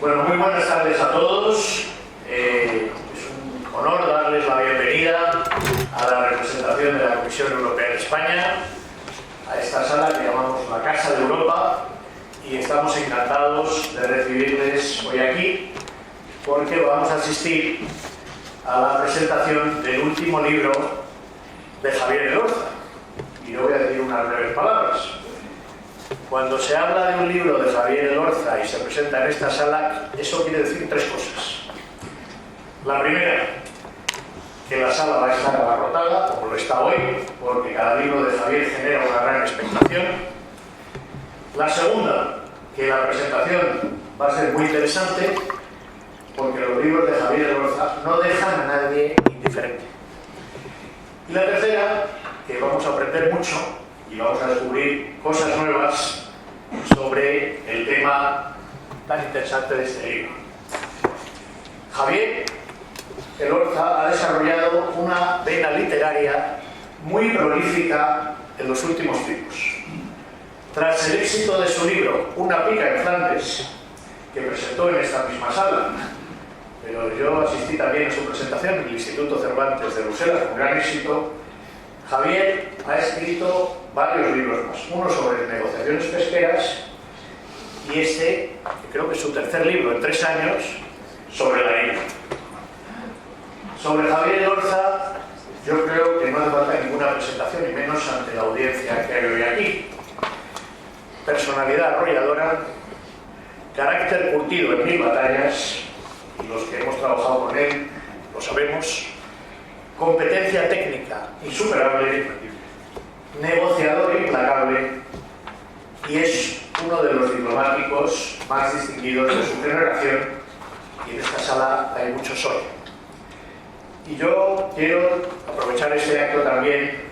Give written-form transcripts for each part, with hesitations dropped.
Bueno, muy buenas tardes a todos. Es un honor darles la bienvenida a la representación de la Comisión Europea en España, a esta sala que llamamos la Casa de Europa, y estamos encantados de recibirles hoy aquí porque vamos a asistir a la presentación del último libro de Javier Elorza. Y yo voy a decir unas breves palabras. Cuando se habla de un libro de Javier Elorza y se presenta en esta sala, eso quiere decir tres cosas. La primera, que la sala va a estar abarrotada, como lo está hoy, porque cada libro de Javier genera una gran expectación. La segunda, que la presentación va a ser muy interesante, porque los libros de Javier Elorza no dejan a nadie indiferente. Y la tercera, que vamos a aprender mucho y vamos a descubrir cosas nuevas sobre el tema tan interesante de este libro. Javier Elorza ha desarrollado una vena literaria muy prolífica en los últimos tiempos. Tras el éxito de su libro Una pica en Flandes, que presentó en esta misma sala, pero yo asistí también a su presentación en el Instituto Cervantes de Bruselas, con gran éxito, Javier ha escrito varios libros más. Uno sobre negociaciones pesqueras y este, que creo que es su tercer libro en 3 años, sobre la isla. Sobre Javier Elorza, yo creo que no hace falta ninguna presentación, y menos ante la audiencia que hay hoy aquí. Personalidad arrolladora, carácter curtido en 1000 batallas, y los que hemos trabajado con él lo sabemos, competencia técnica insuperable, negociador implacable, y es uno de los diplomáticos más distinguidos de su generación, y en esta sala hay muchos hoy. Y yo quiero aprovechar este acto también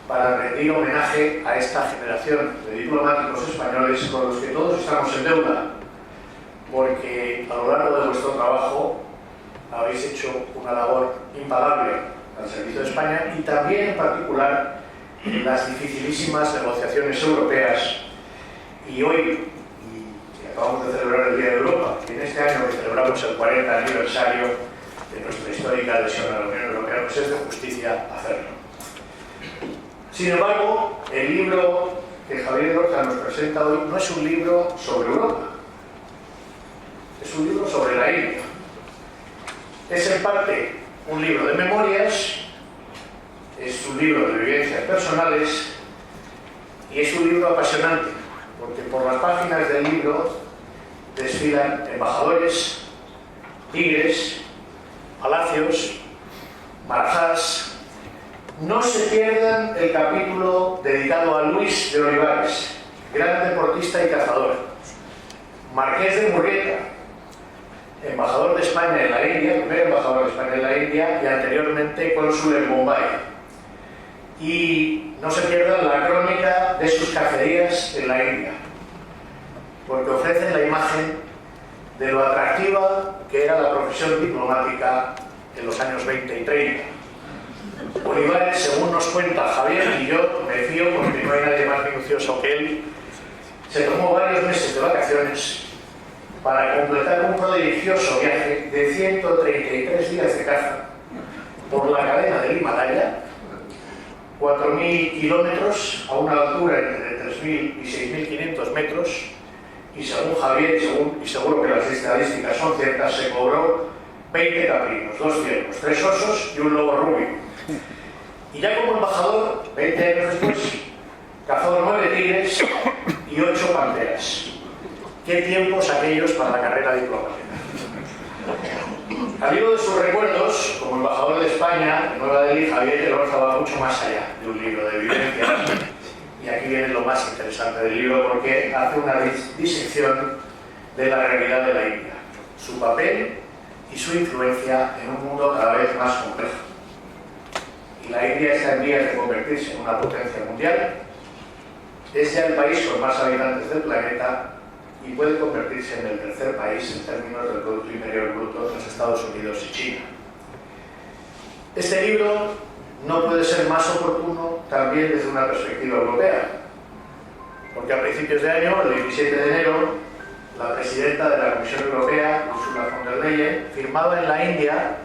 para rendir homenaje a esta generación de diplomáticos españoles con los que todos estamos en deuda, porque a lo largo de vuestro trabajo habéis hecho una labor impagable al servicio de España, y también en particular en las dificilísimas negociaciones europeas. Y hoy, que acabamos de celebrar el Día de Europa, y en este año que celebramos el 40 aniversario de nuestra histórica adhesión a la Unión Europea, pues es de justicia hacerlo. Sin embargo, el libro que Javier Elorza nos presenta hoy no es un libro sobre Europa, es un libro sobre la India. Es en parte un libro de memorias, es un libro de vivencias personales y es un libro apasionante, porque por las páginas del libro desfilan embajadores, tigres, palacios, marajás. No se pierdan el capítulo dedicado a Luis de Olivares, gran deportista y cazador, marqués de Murrieta, embajador de España en la India, primer embajador de España en la India y anteriormente cónsul en Bombay. Y no se pierdan la crónica de sus cacerías en la India, porque ofrecen la imagen de lo atractiva que era la profesión diplomática en los años 20 y 30. Olivares, según nos cuenta Javier, y yo me fío porque no hay nadie más minucioso que él, se tomó varios meses de vacaciones para completar un prodigioso viaje de 133 días de caza por la cadena del Himalaya, 4.000 kilómetros a una altura entre 3.000 y 6.500 metros, y según Javier, y seguro que las estadísticas son ciertas, se cobró 20 caprinos, 2 ciervos, 3 osos y un lobo rubio. Y ya como embajador, 20 años después, cazó 9 tigres y 8 panteras. ¿Qué tiempos aquellos para la carrera diplomática? Al hilo de sus recuerdos, como embajador de España en Nueva Delhi, Javier Elorza va mucho más allá de un libro de vivencias. Y aquí viene lo más interesante del libro, porque hace una disección de la realidad de la India, su papel y su influencia en un mundo cada vez más complejo. Y la India está en vías de convertirse en una potencia mundial, es ya el país con más habitantes del planeta y puede convertirse en el tercer país en términos del Producto Interior Bruto de los Estados Unidos y China. Este libro no puede ser más oportuno también desde una perspectiva europea, porque a principios de año, el 17 de enero, la presidenta de la Comisión Europea, Ursula von der Leyen, firmaba en la India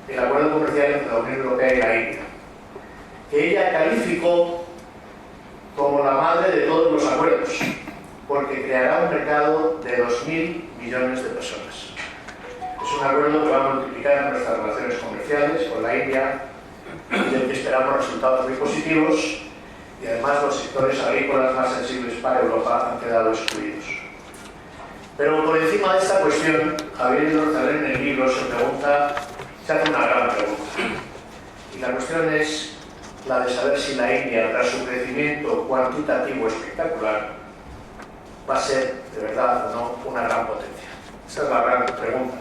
el acuerdo comercial entre la Unión Europea y la India, que ella calificó como la madre de todos los acuerdos, porque creará un mercado de 2.000 millones de personas. Es un acuerdo que va a multiplicar nuestras relaciones comerciales con la India y del que esperamos resultados muy positivos, y además los sectores agrícolas más sensibles para Europa han quedado excluidos. Pero por encima de esta cuestión, Javier Elorza en el libro se hace una gran pregunta. Y la cuestión es la de saber si la India, tras su crecimiento cuantitativo espectacular, va a ser, de verdad o no, una gran potencia. Esa es la gran pregunta.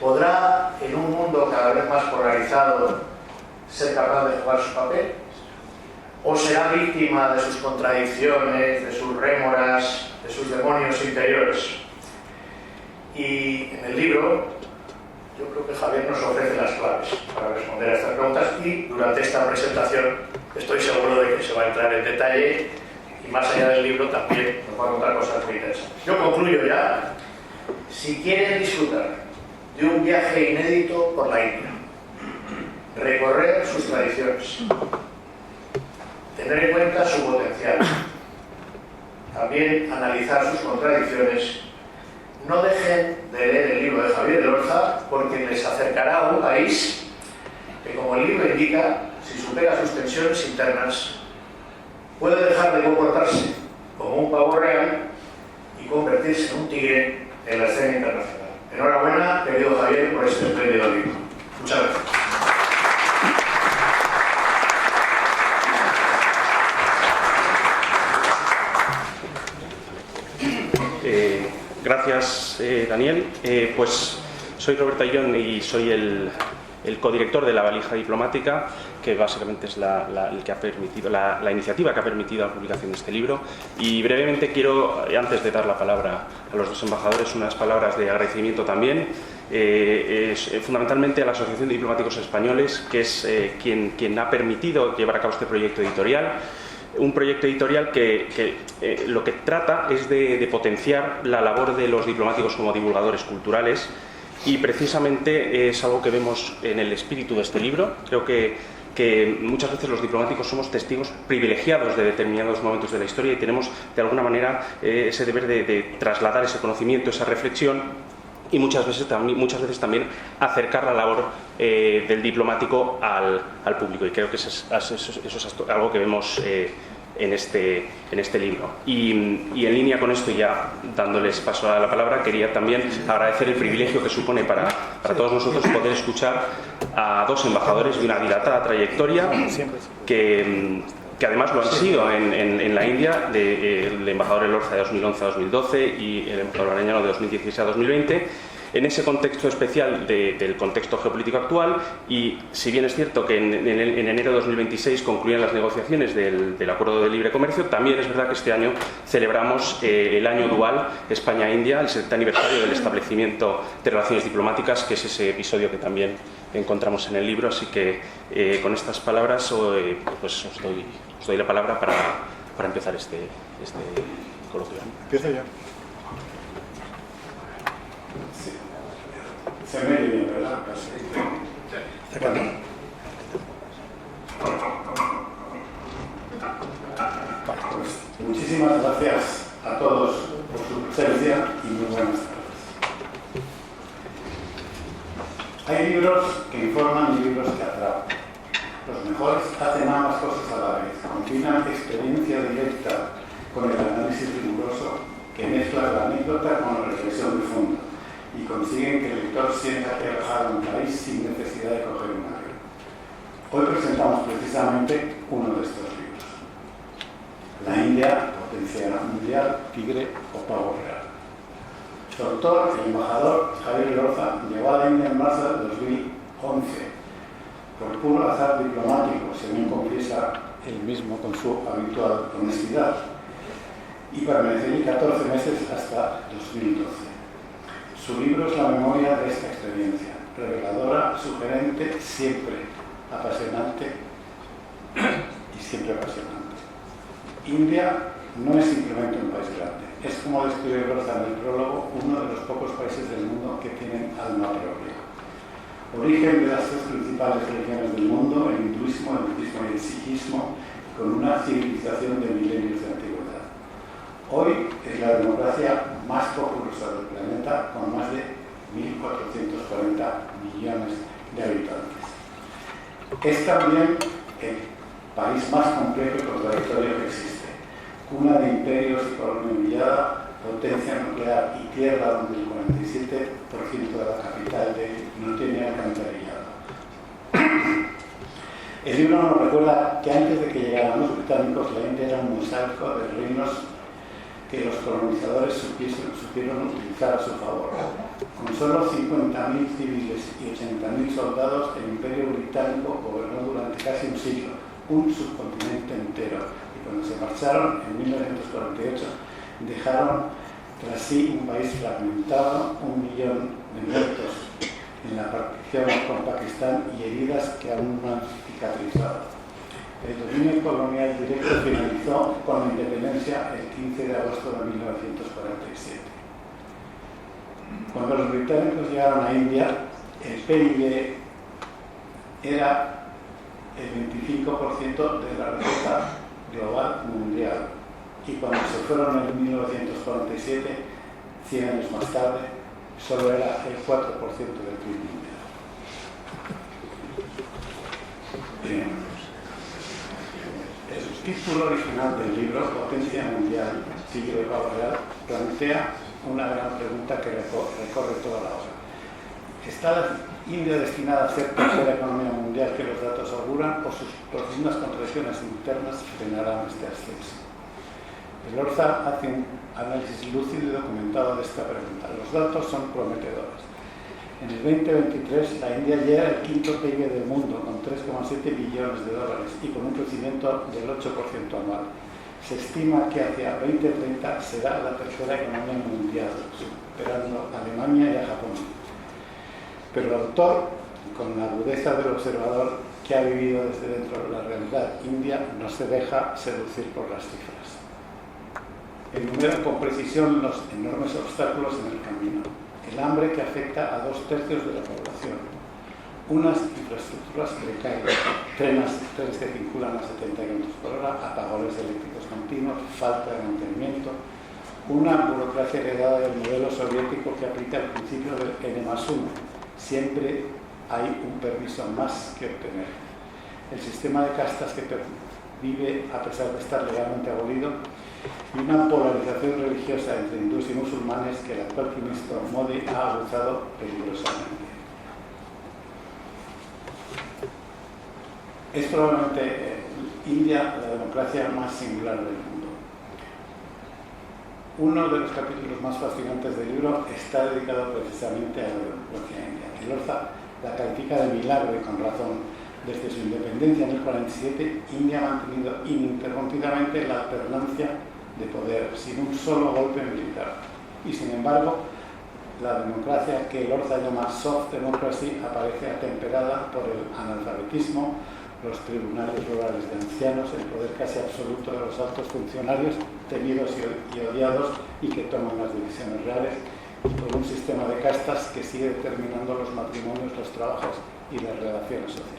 ¿Podrá, en un mundo cada vez más polarizado, ser capaz de jugar su papel? ¿O será víctima de sus contradicciones, de sus rémoras, de sus demonios interiores? Y en el libro, yo creo que Javier nos ofrece las claves para responder a estas preguntas, y durante esta presentación estoy seguro de que se va a entrar en detalle, y más allá del libro también nos va a contar cosas muy interesantes. Yo concluyo ya. Si quieren disfrutar de un viaje inédito por la India, recorrer sus tradiciones, tener en cuenta su potencial, también analizar sus contradicciones, no dejen de leer el libro de Javier Elorza, porque les acercará a un país que, como el libro indica, si supera sus tensiones internas, puede dejar de comportarse como un pavo real y convertirse en un tigre en la escena internacional. Enhorabuena, querido Javier, por este espléndido libro. Muchas gracias. Gracias, Daniel. Pues soy Roberto Ayllón y soy el codirector de La Valija Diplomática, que básicamente es el que ha permitido, la iniciativa que ha permitido la publicación de este libro. Y brevemente quiero, antes de dar la palabra a los dos embajadores, unas palabras de agradecimiento también, fundamentalmente a la Asociación de Diplomáticos Españoles, que es quien ha permitido llevar a cabo este proyecto editorial. Un proyecto editorial que lo que trata es de potenciar la labor de los diplomáticos como divulgadores culturales, y precisamente es algo que vemos en el espíritu de este libro. Creo que muchas veces los diplomáticos somos testigos privilegiados de determinados momentos de la historia y tenemos de alguna manera ese deber de trasladar ese conocimiento, esa reflexión, y muchas veces también acercar la labor del diplomático al público, y creo que eso es algo que vemos en este libro. Y en línea con esto, ya dándoles paso a la palabra, quería también agradecer el privilegio que supone para todos nosotros poder escuchar a dos embajadores de una dilatada trayectoria que además lo han sido en la India, el embajador Elorza de 2011 a 2012 y el embajador Arellano de 2016 a 2020, en ese contexto especial del contexto geopolítico actual. Y si bien es cierto que en enero de 2026 concluían las negociaciones del Acuerdo de Libre Comercio, también es verdad que este año celebramos el año dual España-India, el 70 aniversario del establecimiento de relaciones diplomáticas, que es ese episodio que también encontramos en el libro. Así que con estas palabras pues os doy la palabra para empezar este coloquio. Empiezo yo. Se me oye bien, ¿verdad? Bueno. Pues, muchísimas gracias a todos por su presencia y muy buenas tardes. Hay libros que informan y libros que atrapan. Los mejores hacen ambas cosas a la vez. Combinan experiencia directa con el análisis riguroso, que mezcla la anécdota con la reflexión de fondo, y consiguen que el lector sienta que ha viajado a un país sin necesidad de coger un avión. Hoy presentamos precisamente uno de estos libros. La India, potencia mundial, tigre o pavo real. Su autor, el embajador Javier Elorza, llegó a la India en marzo de 2011, por puro azar diplomático, según confiesa él mismo con su habitual honestidad, y permaneció allí 14 meses hasta 2012. Su libro es la memoria de esta experiencia, reveladora, sugerente, siempre apasionante y siempre apasionante. India no es simplemente un país grande, importante. Es, como describe Lorza en el prólogo, uno de los pocos países del mundo que tienen alma propia. Origen de las tres principales religiones del mundo, el hinduismo, el budismo y el sikhismo, con una civilización de milenios de antigüedad. Hoy es la democracia más populosa del planeta, con más de 1.440 millones de habitantes. Es también el país más complejo y contradictorio que existe. Cuna de imperios y colonia enviada, potencia nuclear y tierra donde el 47% de la capital no tiene alcantarillado. El libro nos recuerda que antes de que llegaran los británicos, la India era un mosaico de reinos que los colonizadores supieron utilizar a su favor. Con solo 50.000 civiles y 80.000 soldados, el Imperio Británico gobernó durante casi un siglo, un subcontinente entero. Y cuando se marcharon, en 1948, dejaron tras sí un país fragmentado, 1 millón de muertos en la partición con Pakistán y heridas que aún no han cicatrizado. El dominio colonial directo finalizó con la independencia el 15 de agosto de 1947. Cuando los británicos llegaron a India, el PIB era el 25% de la riqueza global mundial. Y cuando se fueron en 1947, 100 años más tarde, solo era el 4% del PIB mundial. El título original del libro, Potencia Mundial, siglo de Pavo Real, plantea una gran pregunta que recorre toda la obra. ¿Está la India destinada a ser tercera economía mundial que los datos auguran o sus profundas contradicciones internas frenarán este ascenso? Lorza hace un análisis lúcido y documentado de esta pregunta. Los datos son prometedores. En el 2023, la India ya era el quinto PIB del mundo, con 3,7 billones de dólares y con un crecimiento del 8% anual. Se estima que hacia 2030 será la tercera economía mundial, superando a Alemania y a Japón. Pero el autor, con la agudeza del observador que ha vivido desde dentro de la realidad india, no se deja seducir por las cifras. Enumera con precisión los enormes obstáculos en el camino. El hambre que afecta a 2/3 de la población, unas infraestructuras precarias, trenes que circulan a 70 km por hora, apagones eléctricos continuos, falta de mantenimiento, una burocracia heredada del modelo soviético que aplica el principio del N+1. Siempre hay un permiso más que obtener. El sistema de castas que vive a pesar de estar legalmente abolido y una polarización religiosa entre hindúes y musulmanes que el actual ministro Modi ha abusado peligrosamente. Es probablemente India la democracia más singular del mundo. Uno de los capítulos más fascinantes del libro está dedicado precisamente a la democracia india. Lorza la califica de milagro y con razón. Desde su independencia en el 47, India ha mantenido ininterrumpidamente la alternancia de poder, sin un solo golpe militar. Y sin embargo, la democracia que Lorza llama soft democracy aparece atemperada por el analfabetismo, los tribunales rurales de ancianos, el poder casi absoluto de los altos funcionarios, temidos y odiados y que toman las decisiones reales, y por un sistema de castas que sigue determinando los matrimonios, los trabajos y las relaciones sociales.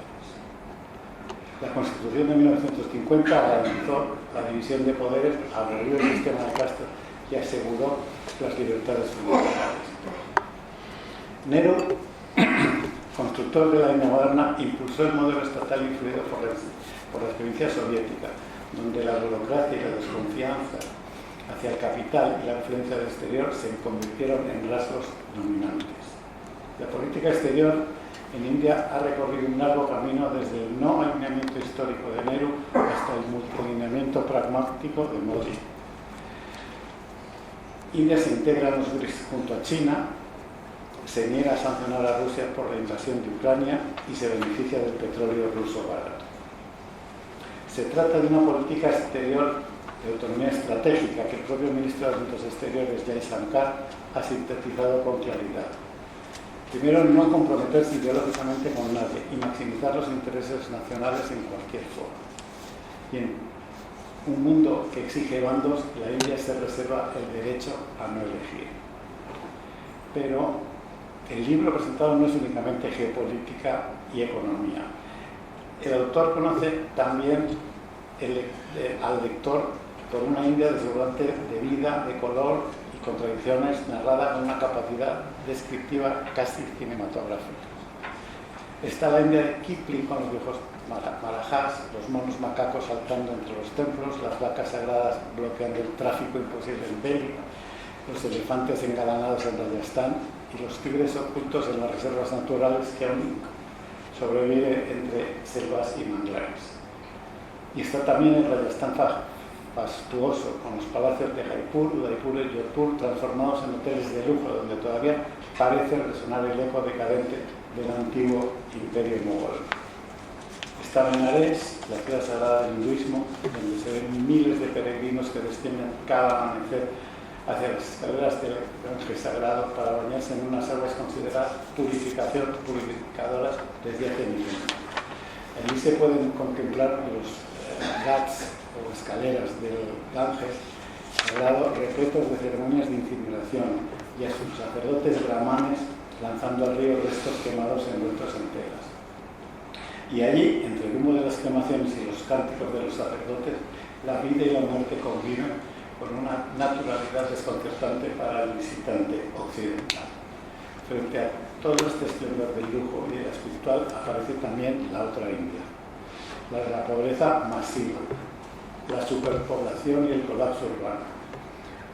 La Constitución de 1950 garantizó la división de poderes, abolió el sistema de castas y aseguró las libertades fundamentales. Nehru, constructor de la India moderna, impulsó el modelo estatal influido por la experiencia soviética, donde la burocracia y la desconfianza hacia el capital y la influencia del exterior se convirtieron en rasgos dominantes. La política exterior en India ha recorrido un largo camino desde el no alineamiento histórico de Nehru hasta el multilineamiento pragmático de Modi. India se integra en los BRICS junto a China, se niega a sancionar a Rusia por la invasión de Ucrania y se beneficia del petróleo ruso barato. Se trata de una política exterior de autonomía estratégica que el propio ministro de Asuntos Exteriores, Jai Shankar, ha sintetizado con claridad. Primero, no comprometerse ideológicamente con nadie y maximizar los intereses nacionales en cualquier foro. Bien, un mundo que exige bandos, la India se reserva el derecho a no elegir. Pero el libro presentado no es únicamente geopolítica y economía. El autor conoce también al lector por una India desbordante de vida, de color y contradicciones, narrada con una capacidad descriptiva casi cinematográfica. Está la India de Kipling con los viejos marajás, los monos macacos saltando entre los templos, las vacas sagradas bloqueando el tráfico imposible en Delhi, los elefantes engalanados en Rajasthan y los tigres ocultos en las reservas naturales que aún sobreviven entre selvas y manglares. Y está también el Rajasthan fastuoso, con los palacios de Jaipur, Udaipur y Jodhpur transformados en hoteles de lujo, donde todavía parece resonar el eco decadente del antiguo imperio mogol. Está Benares, la ciudad sagrada del hinduismo, donde se ven miles de peregrinos que descienden cada amanecer hacia las escaleras del Ganges sagrado para bañarse en unas aguas consideradas purificadoras desde hace milenios. Allí se pueden contemplar los ghats o escaleras del Ganges sagrado repletos de ceremonias de incineración y a sus sacerdotes brahmanes lanzando al río restos quemados envueltos en telas. Y allí, entre el humo de las cremaciones y los cánticos de los sacerdotes, la vida y la muerte conviven con una naturalidad desconcertante para el visitante occidental. Frente a todo este esplendor del lujo y de la espiritual aparece también la otra India, la de la pobreza masiva, la superpoblación y el colapso urbano.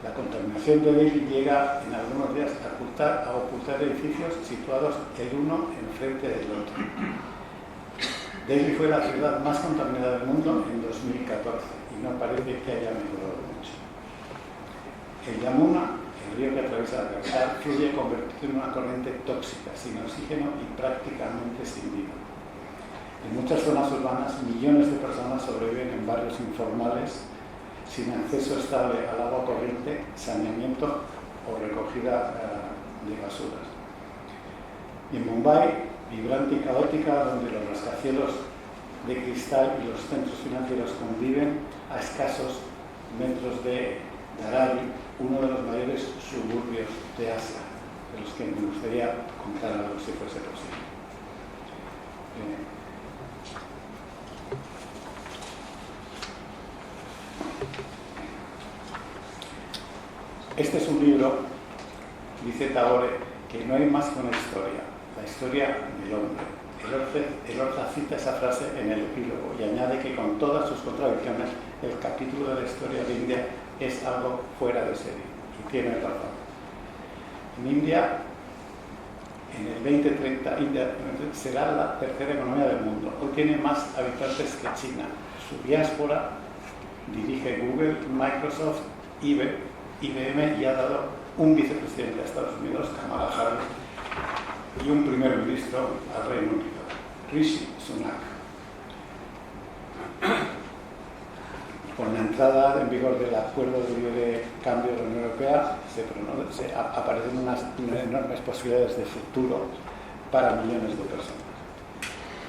La contaminación de Delhi llega en algunos días a ocultar edificios situados el uno enfrente del otro. Delhi fue la ciudad más contaminada del mundo en 2014 y no parece que haya mejorado mucho. El Yamuna, el río que atraviesa la capital, fluye convertido en una corriente tóxica, sin oxígeno y prácticamente sin vida. En muchas zonas urbanas, millones de personas sobreviven en barrios informales, sin acceso estable al agua corriente, saneamiento o recogida de basuras. Y en Mumbai, vibrante y caótica, donde los rascacielos de cristal y los centros financieros conviven a escasos metros de Dharavi, uno de los mayores suburbios de Asia, de los que me gustaría contar algo si fuese posible. Este es un libro, dice Tagore, que no hay más que una historia, la historia del hombre. El Orza cita esa frase en el epílogo y añade que con todas sus contradicciones, el capítulo de la historia de India es algo fuera de serie, y tiene razón. En India, en el 2030, India será la tercera economía del mundo. Hoy tiene más habitantes que China. Su diáspora dirige Google, Microsoft, IBM y ha dado un vicepresidente a Estados Unidos, Kamala Harris, y un primer ministro al Reino Unido, Rishi Sunak. Con la entrada en vigor del Acuerdo de Libre Cambio de la Unión Europea aparecen unas enormes posibilidades de futuro para millones de personas.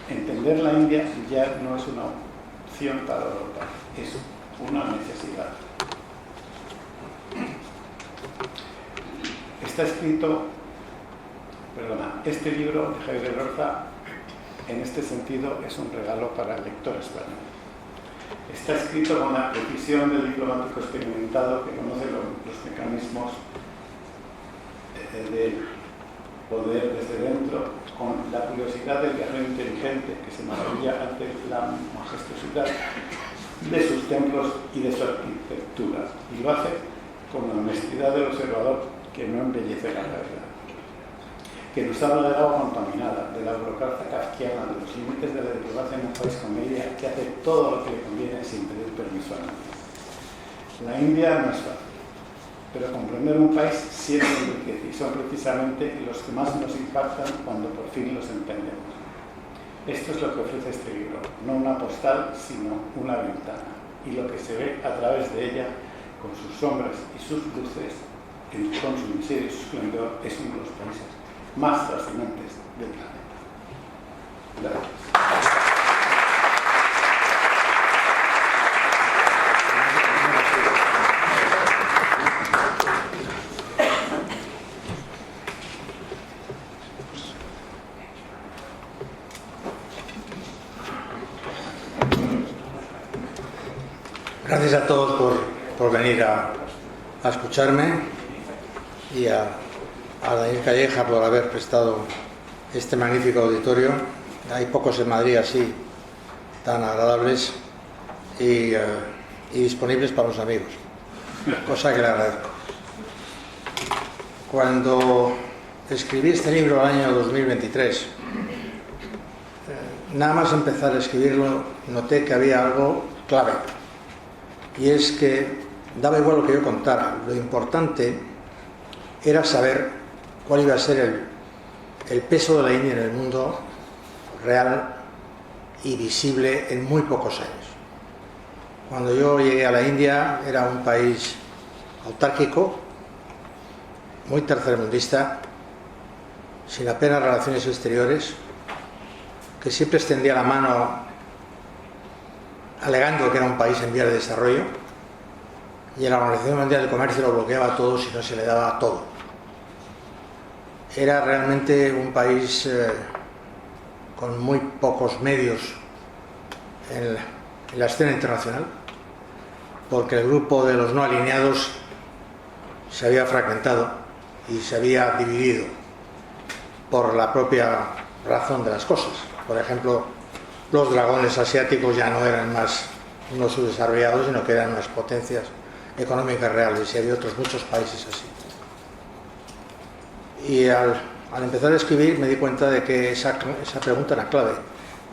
Entender la India ya no es una opción para Europa, es una necesidad. Está escrito, este libro de Javier Elorza, en este sentido, es un regalo para el lector español. Está escrito con la precisión del diplomático experimentado que conoce los mecanismos del poder desde dentro, con la curiosidad del viajero inteligente que se maravilla ante la majestuosidad de sus templos y de su arquitectura, y lo hace con la honestidad del observador que no embellece la realidad, que nos habla del agua contaminada, de la burocracia kafkiana, de los límites de la diplomacia en un país como India, que hace todo lo que le conviene sin pedir permiso a nadie. La India no es fácil, pero comprender un país siempre enriquece y son precisamente los que más nos impactan cuando por fin los entendemos. Esto es lo que ofrece este libro, no una postal, sino una ventana, y lo que se ve a través de ella, con sus sombras y sus luces, con su miseria y su esplendor, es uno de los países más fascinantes del planeta. Gracias. Gracias a todos por venir a escucharme y a Daniel Calleja por haber prestado este magnífico auditorio. Hay pocos en Madrid así, tan agradables y disponibles para los amigos, cosa que le agradezco. Cuando escribí este libro el año 2023, nada más empezar a escribirlo, noté que había algo clave, y es que daba igual lo que yo contara, lo importante era saber cuál iba a ser el peso de la India en el mundo real y visible en muy pocos años. Cuando yo llegué a la India era un país autárquico, muy tercermundista, sin apenas relaciones exteriores, que siempre extendía la mano alegando que era un país en vías de desarrollo, y en la Organización Mundial del Comercio lo bloqueaba todo si no se le daba todo. Era realmente un país con muy pocos medios en la escena internacional, porque el grupo de los no alineados se había fragmentado y se había dividido por la propia razón de las cosas. Por ejemplo, los dragones asiáticos ya no eran más unos subdesarrollados, sino que eran unas potencias económicas reales, y había otros muchos países así. Y al empezar a escribir me di cuenta de que esa pregunta era clave.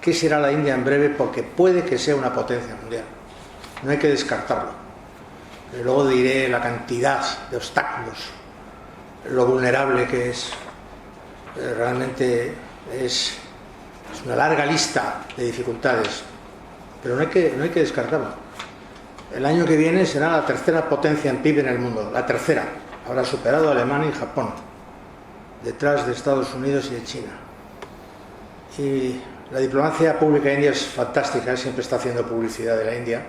¿Qué será la India en breve? Porque puede que sea una potencia mundial. No hay que descartarlo. Pero luego diré la cantidad de obstáculos, lo vulnerable que es. Realmente es una larga lista de dificultades, pero no hay que descartarlo. El año que viene será la tercera potencia en PIB en el mundo, la tercera. Habrá superado a Alemania y Japón, detrás de Estados Unidos y de China. Y la diplomacia pública india es fantástica, siempre está haciendo publicidad de la India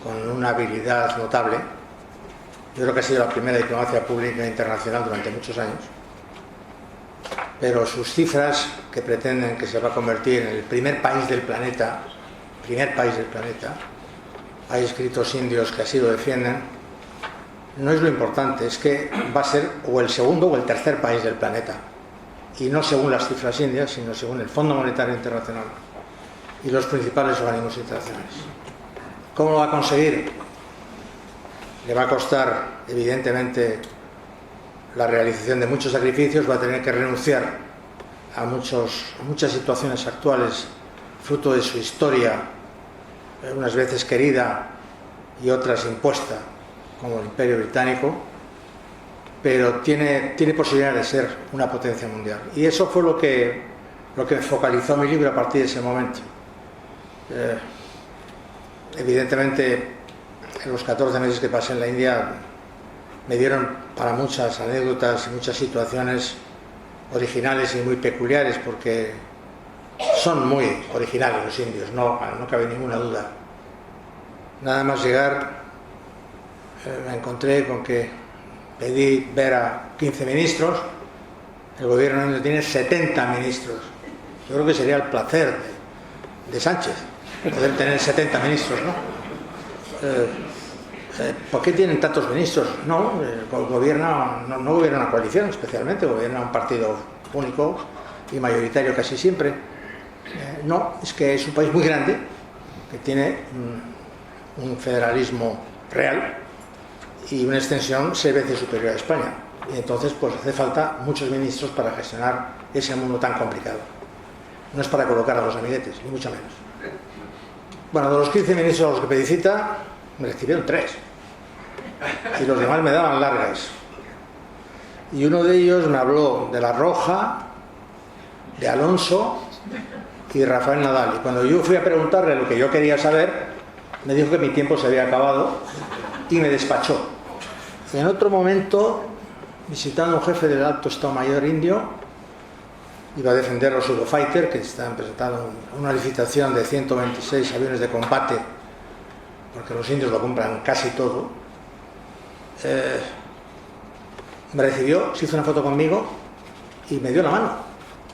con una habilidad notable. Yo creo que ha sido la primera diplomacia pública internacional durante muchos años. Pero sus cifras, que pretenden que se va a convertir en el primer país del planeta, hay escritos indios que así lo defienden, no es lo importante, es que va a ser o el segundo o el tercer país del planeta, y no según las cifras indias, sino según el Fondo Monetario Internacional y los principales organismos internacionales. ¿Cómo lo va a conseguir? Le va a costar, evidentemente, la realización de muchos sacrificios, va a tener que renunciar a muchas situaciones actuales, fruto de su historia, unas veces querida y otras impuesta, como el Imperio Británico, pero tiene posibilidad de ser una potencia mundial. Y eso fue lo que focalizó mi libro a partir de ese momento. Evidentemente, en los 14 meses que pasé en la India me dieron para muchas anécdotas y muchas situaciones originales y muy peculiares, porque son muy originales los indios, no cabe ninguna duda. Nada más llegar me encontré con que pedí ver a 15 ministros, el gobierno indio tiene 70 ministros. Yo creo que sería el placer de Sánchez poder tener 70 ministros, ¿no? ¿Por qué tienen tantos ministros? No gobierna una coalición especialmente, gobierna un partido único y mayoritario casi siempre. No, es que es un país muy grande que tiene un federalismo real y una extensión 6 veces superior a España, y entonces pues hace falta muchos ministros para gestionar ese mundo tan complicado. No es para colocar a los amiguetes, ni mucho menos. Bueno, de los 15 ministros a los que pedí cita, me recibieron 3 y los demás me daban largas, y uno de ellos me habló de La Roja, de Alonso y de Rafael Nadal, y cuando yo fui a preguntarle lo que yo quería saber, me dijo que mi tiempo se había acabado y me despachó. En otro momento, visitando a un jefe del Alto Estado Mayor indio, iba a defender los Eurofighter, que están presentando una licitación de 126 aviones de combate, porque los indios lo compran casi todo. Me recibió, se hizo una foto conmigo y me dio la mano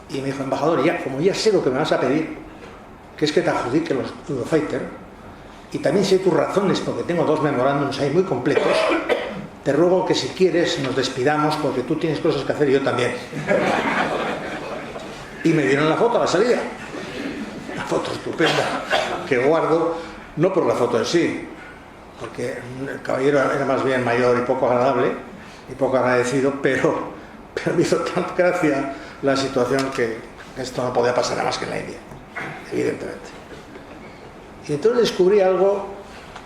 y me dijo: embajador, como ya sé lo que me vas a pedir, que es que te adjudique los Eurofighter, y también sé tus razones, porque tengo 2 memorándums ahí muy completos, te ruego que si quieres nos despidamos porque tú tienes cosas que hacer y yo también. Y me dieron la foto a la salida. Una foto estupenda que guardo, no por la foto en sí, porque el caballero era más bien mayor y poco agradable y poco agradecido, pero me hizo tanta gracia la situación que esto no podía pasar nada más que en la India, evidentemente. Y entonces descubrí algo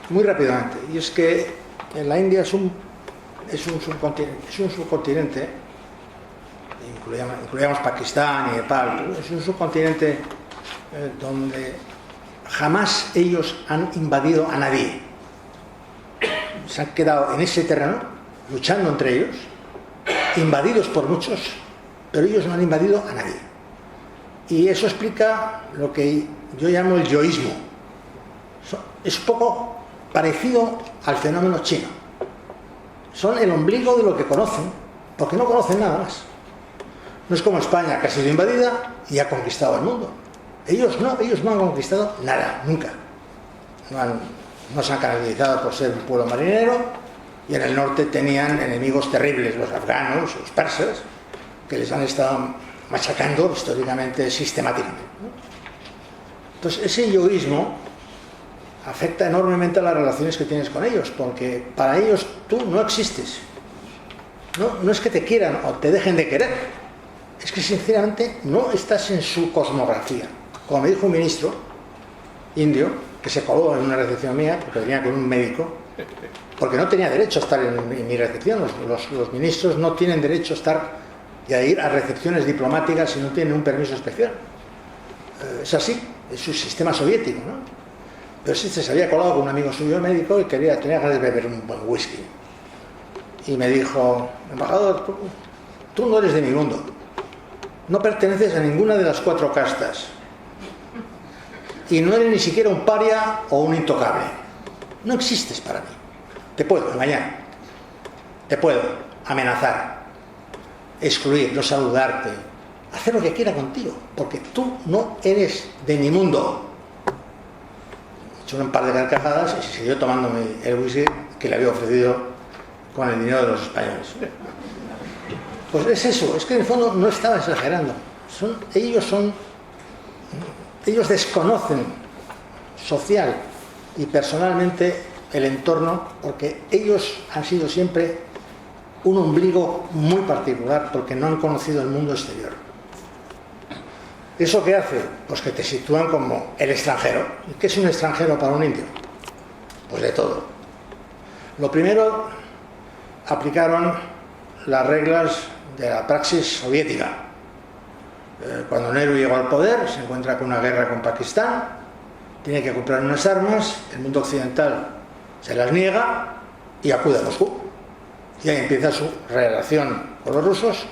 muy rápidamente, y es que en la India es un subcontinente, incluíamos Pakistán y Nepal, es un subcontinente donde jamás ellos han invadido a nadie. Se han quedado en ese terreno, luchando entre ellos, invadidos por muchos, pero ellos no han invadido a nadie. Y eso explica lo que yo llamo el yoísmo. Es un poco parecido al fenómeno chino. Son el ombligo de lo que conocen, porque no conocen nada más. No es como España, que ha sido invadida y ha conquistado el mundo. Ellos no han conquistado nada, nunca. No se han caracterizado por ser un pueblo marinero, y en el norte tenían enemigos terribles, los afganos, los persas, que les han estado machacando históricamente, sistemáticamente. Entonces, ese yoísmo afecta enormemente a las relaciones que tienes con ellos, porque para ellos tú no existes. No es que te quieran o te dejen de querer, es que sinceramente no estás en su cosmografía. Como me dijo un ministro indio, que se coló en una recepción mía, porque venía con un médico, porque no tenía derecho a estar en mi recepción. Los ministros no tienen derecho a estar y a ir a recepciones diplomáticas si no tienen un permiso especial. Es así, es su sistema soviético, ¿no? Pero este se había colado con un amigo suyo médico y tenía ganas de beber un buen whisky. Y me dijo: embajador, tú no eres de mi mundo. No perteneces a ninguna de las 4 castas. Y no eres ni siquiera un paria o un intocable. No existes para mí. Te puedo engañar. Te puedo amenazar. Excluir, no saludarte. Hacer lo que quiera contigo. Porque tú no eres de mi mundo. He hecho un par de carcajadas y se siguió tomándome el whisky que le había ofrecido con el dinero de los españoles. Pues es eso, es que en el fondo no estaba exagerando. Ellos desconocen social y personalmente el entorno, porque ellos han sido siempre un ombligo muy particular, porque no han conocido el mundo exterior. ¿Eso qué hace? Pues que te sitúan como el extranjero. ¿Y qué es un extranjero para un indio? Pues de todo. Lo primero, aplicaron las reglas de la praxis soviética. Cuando Nehru llegó al poder, se encuentra con una guerra con Pakistán, tiene que comprar unas armas, el mundo occidental se las niega y acude a Moscú. Y ahí empieza su relación con los rusos,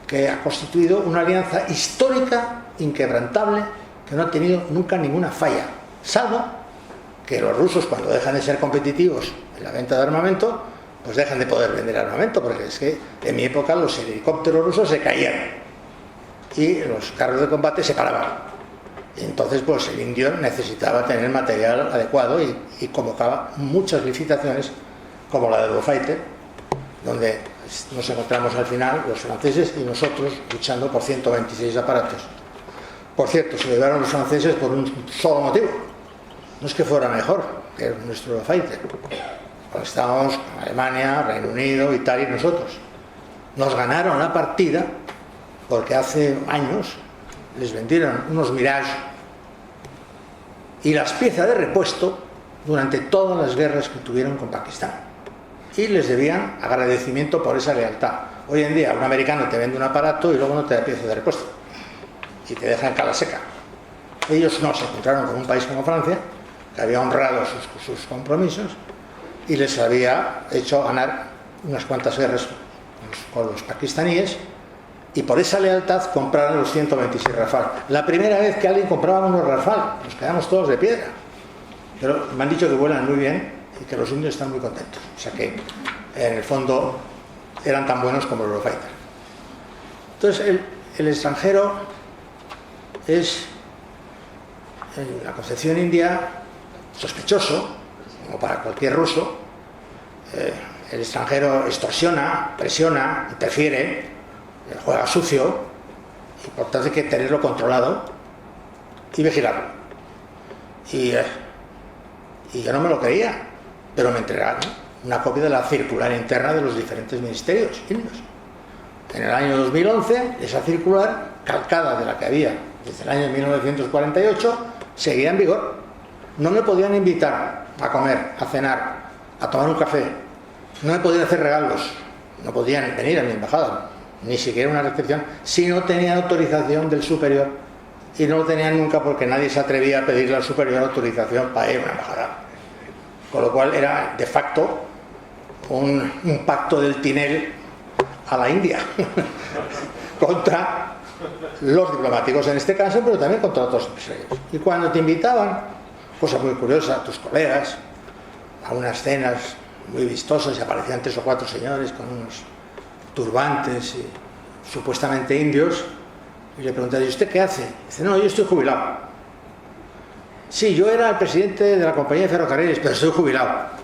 que ha constituido una alianza histórica, inquebrantable, que no ha tenido nunca ninguna falla, salvo que los rusos, cuando dejan de ser competitivos en la venta de armamento, pues dejan de poder vender armamento, porque es que en mi época los helicópteros rusos se caían y los carros de combate se paraban. Y entonces pues el indio necesitaba tener material adecuado y convocaba muchas licitaciones, como la de Eurofighter, donde nos encontramos al final los franceses y nosotros luchando por 126 aparatos. Por cierto, se llevaron los franceses por un solo motivo. No es que fuera mejor que nuestro Eurofighter. Estábamos con Alemania, Reino Unido, Italia y nosotros. Nos ganaron la partida porque hace años les vendieron unos Mirage y las piezas de repuesto durante todas las guerras que tuvieron con Pakistán. Y les debían agradecimiento por esa lealtad. Hoy en día un americano te vende un aparato y luego no te da piezas de repuesto y te deja en cala seca. Ellos no, se encontraron con un país como Francia, que había honrado sus compromisos y les había hecho ganar unas cuantas guerras con los pakistaníes, y por esa lealtad compraron los 126 Rafale. La primera vez que alguien compraba unos Rafale, nos quedamos todos de piedra. Pero me han dicho que vuelan muy bien y que los indios están muy contentos. O sea que en el fondo eran tan buenos como los Eurofighter. Entonces el extranjero es, en la concepción india, sospechoso, como para cualquier ruso. El extranjero extorsiona, presiona, interfiere, juega sucio, y por tanto hay que tenerlo controlado y vigilarlo. Y yo no me lo creía, pero me entregaron una copia de la circular interna de los diferentes ministerios indios. En el año 2011, esa circular, calcada de la que había desde el año 1948, seguía en vigor. No me podían invitar a comer, a cenar, a tomar un café. No me podían hacer regalos. No podían venir a mi embajada, ni siquiera una recepción, si no tenían autorización del superior. Y no lo tenían nunca porque nadie se atrevía a pedirle al superior autorización para ir a una embajada. Con lo cual era, de facto, un pacto del Tinel a la India contra los diplomáticos en este caso, pero también contra otros empresarios. Y cuando te invitaban, cosa muy curiosa, tus colegas a unas cenas muy vistosas y aparecían 3 o 4 señores con unos turbantes y supuestamente indios, y le pregunté: ¿y usted qué hace? Dice: no, yo estoy jubilado. Sí, yo era el presidente de la compañía de ferrocarriles, pero estoy jubilado.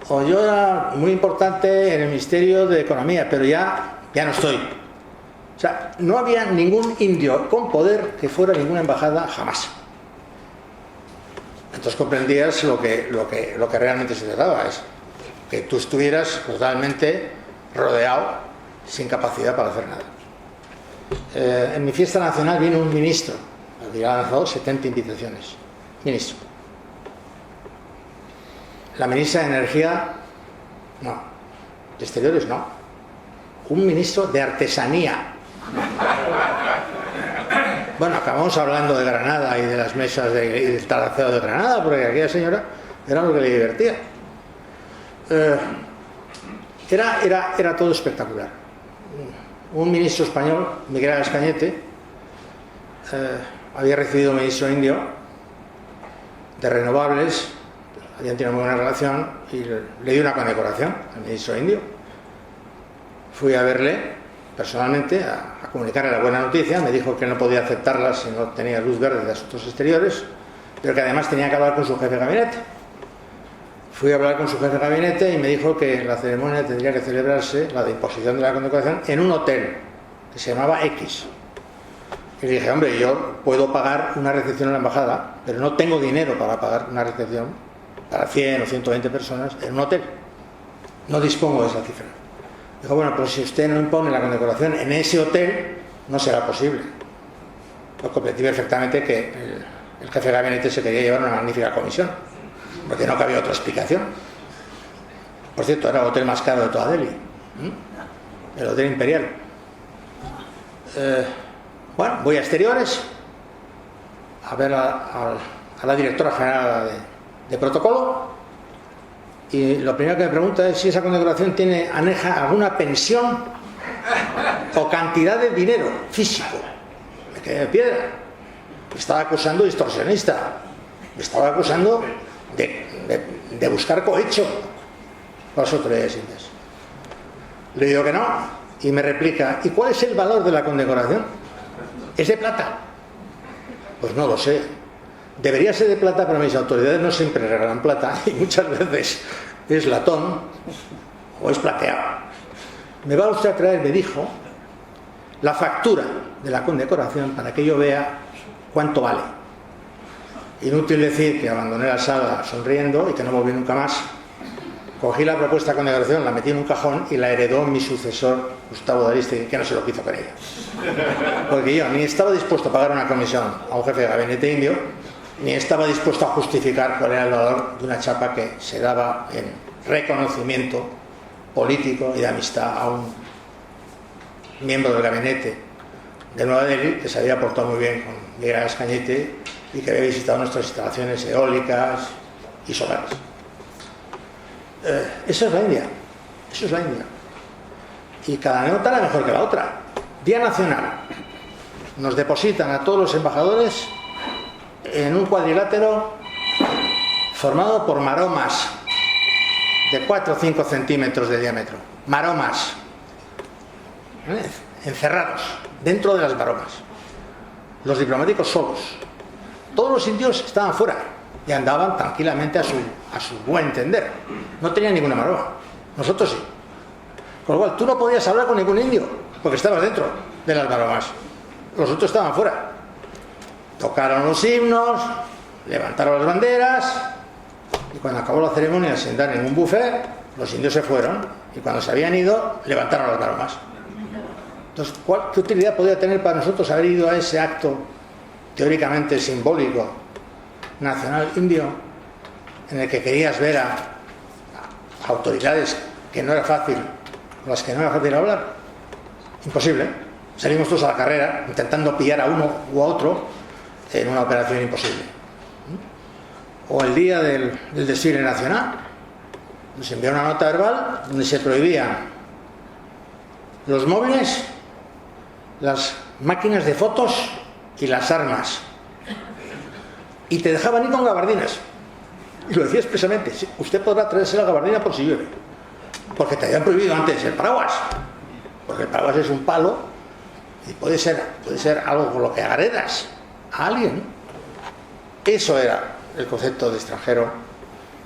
O yo era muy importante en el Ministerio de Economía, pero ya no estoy. O sea, no había ningún indio con poder que fuera a ninguna embajada jamás. Entonces comprendías lo que realmente se trataba, es que tú estuvieras totalmente rodeado, sin capacidad para hacer nada. En mi fiesta nacional vino un ministro, había lanzado 70 invitaciones. Ministro. La ministra de Energía, no. De Exteriores, no. Un ministro de Artesanía. Bueno, acabamos hablando de Granada y de las mesas y del talaceo de Granada, porque aquella señora era lo que le divertía. Era todo espectacular. Un ministro español, Miguel Ascañete, había recibido un ministro indio de renovables, habían tenido muy buena relación, y le di una condecoración al ministro indio. Fui a verle personalmente a comunicarle la buena noticia. Me dijo que no podía aceptarla si no tenía luz verde de asuntos exteriores, pero que además tenía que hablar con su jefe de gabinete. Fui a hablar con su jefe de gabinete y me dijo que la ceremonia tendría que celebrarse, la de imposición de la condecoración, en un hotel que se llamaba X. Y le dije: hombre, yo puedo pagar una recepción en la embajada, pero no tengo dinero para pagar una recepción para 100 o 120 personas en un hotel. No dispongo de esa cifra. Dijo: bueno, pues si usted no impone la condecoración en ese hotel, no será posible. Lo comprendí perfectamente que el jefe de gabinete se quería llevar una magnífica comisión, porque no cabía otra explicación. Por cierto, era el hotel más caro de toda Delhi, el Hotel Imperial. Bueno, voy a Exteriores a ver a la directora general de protocolo, y lo primero que me pregunta es si esa condecoración tiene aneja alguna pensión o cantidad de dinero físico. Me quedé de piedra. Me estaba acusando de extorsionista, me estaba acusando de buscar cohecho con las autoridades indias. Le digo que no, y me replica: ¿y cuál es el valor de la condecoración? ¿Es de plata? Pues no lo sé. Debería ser de plata, pero mis autoridades no siempre regalan plata, y muchas veces es latón o es plateado. Me va usted a traer, me dijo, la factura de la condecoración para que yo vea cuánto vale. Inútil decir que abandoné la sala sonriendo y que no volví nunca más. Cogí la propuesta de condecoración, la metí en un cajón y la heredó mi sucesor, Gustavo D'Ariste, que no se lo quiso con ella. Porque yo ni estaba dispuesto a pagar una comisión a un jefe de gabinete indio, ni estaba dispuesto a justificar cuál era el valor de una chapa que se daba en reconocimiento político y de amistad a un miembro del gabinete de Nueva Delhi, que se había portado muy bien con Miguel Ascañete y que había visitado nuestras instalaciones eólicas y solares. Eso es la India. Eso es la India. Y cada anécdota era mejor que la otra. Día Nacional. Nos depositan a todos los embajadores en un cuadrilátero formado por maromas de 4 o 5 centímetros de diámetro. Maromas. Encerrados dentro de las maromas. Los diplomáticos solos. Todos los indios estaban fuera. y andaban tranquilamente a su buen entender. No tenían ninguna maroma. Nosotros sí. Con lo cual, tú no podías hablar con ningún indio, porque estabas dentro de las maromas. Los otros estaban fuera. Tocaron los himnos, levantaron las banderas, y cuando acabó la ceremonia, sin dar ningún buffet, los indios se fueron, y cuando se habían ido, levantaron las maromas. Entonces, ¿qué utilidad podría tener para nosotros haber ido a ese acto teóricamente simbólico, nacional indio, en el que querías ver a autoridades que no era fácil, con las que no era fácil hablar? Imposible. Salimos todos a la carrera intentando pillar a uno u a otro en una operación imposible. O el día del desfile nacional, nos enviaron una nota verbal donde se prohibían los móviles, las máquinas de fotos y las armas, y te dejaban ir con gabardinas, y lo decía expresamente: usted podrá traerse la gabardina por si llueve, porque te habían prohibido antes el paraguas, porque el paraguas es un palo y puede ser algo con lo que agredas a alguien. Eso era el concepto de extranjero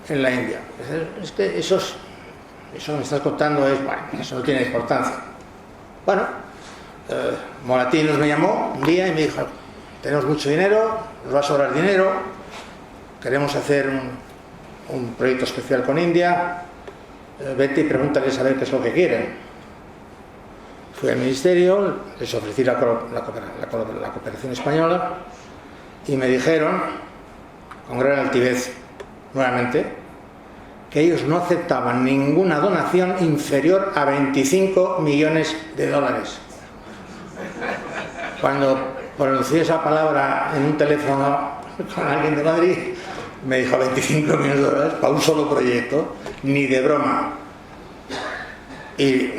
en la India. Es que eso que me estás contando bueno, eso no tiene importancia. Bueno, Moratinos me llamó un día y me dijo: tenemos mucho dinero, nos va a sobrar dinero, queremos hacer un proyecto especial con India, vete y pregúntales a ver qué es lo que quieren. Fui al ministerio, les ofrecí la cooperación española, y me dijeron, con gran altivez nuevamente, que ellos no aceptaban ninguna donación inferior a 25 millones de dólares. Cuando pronuncié esa palabra en un teléfono con alguien de Madrid, me dijo: 25 millones de dólares para un solo proyecto, ni de broma. Y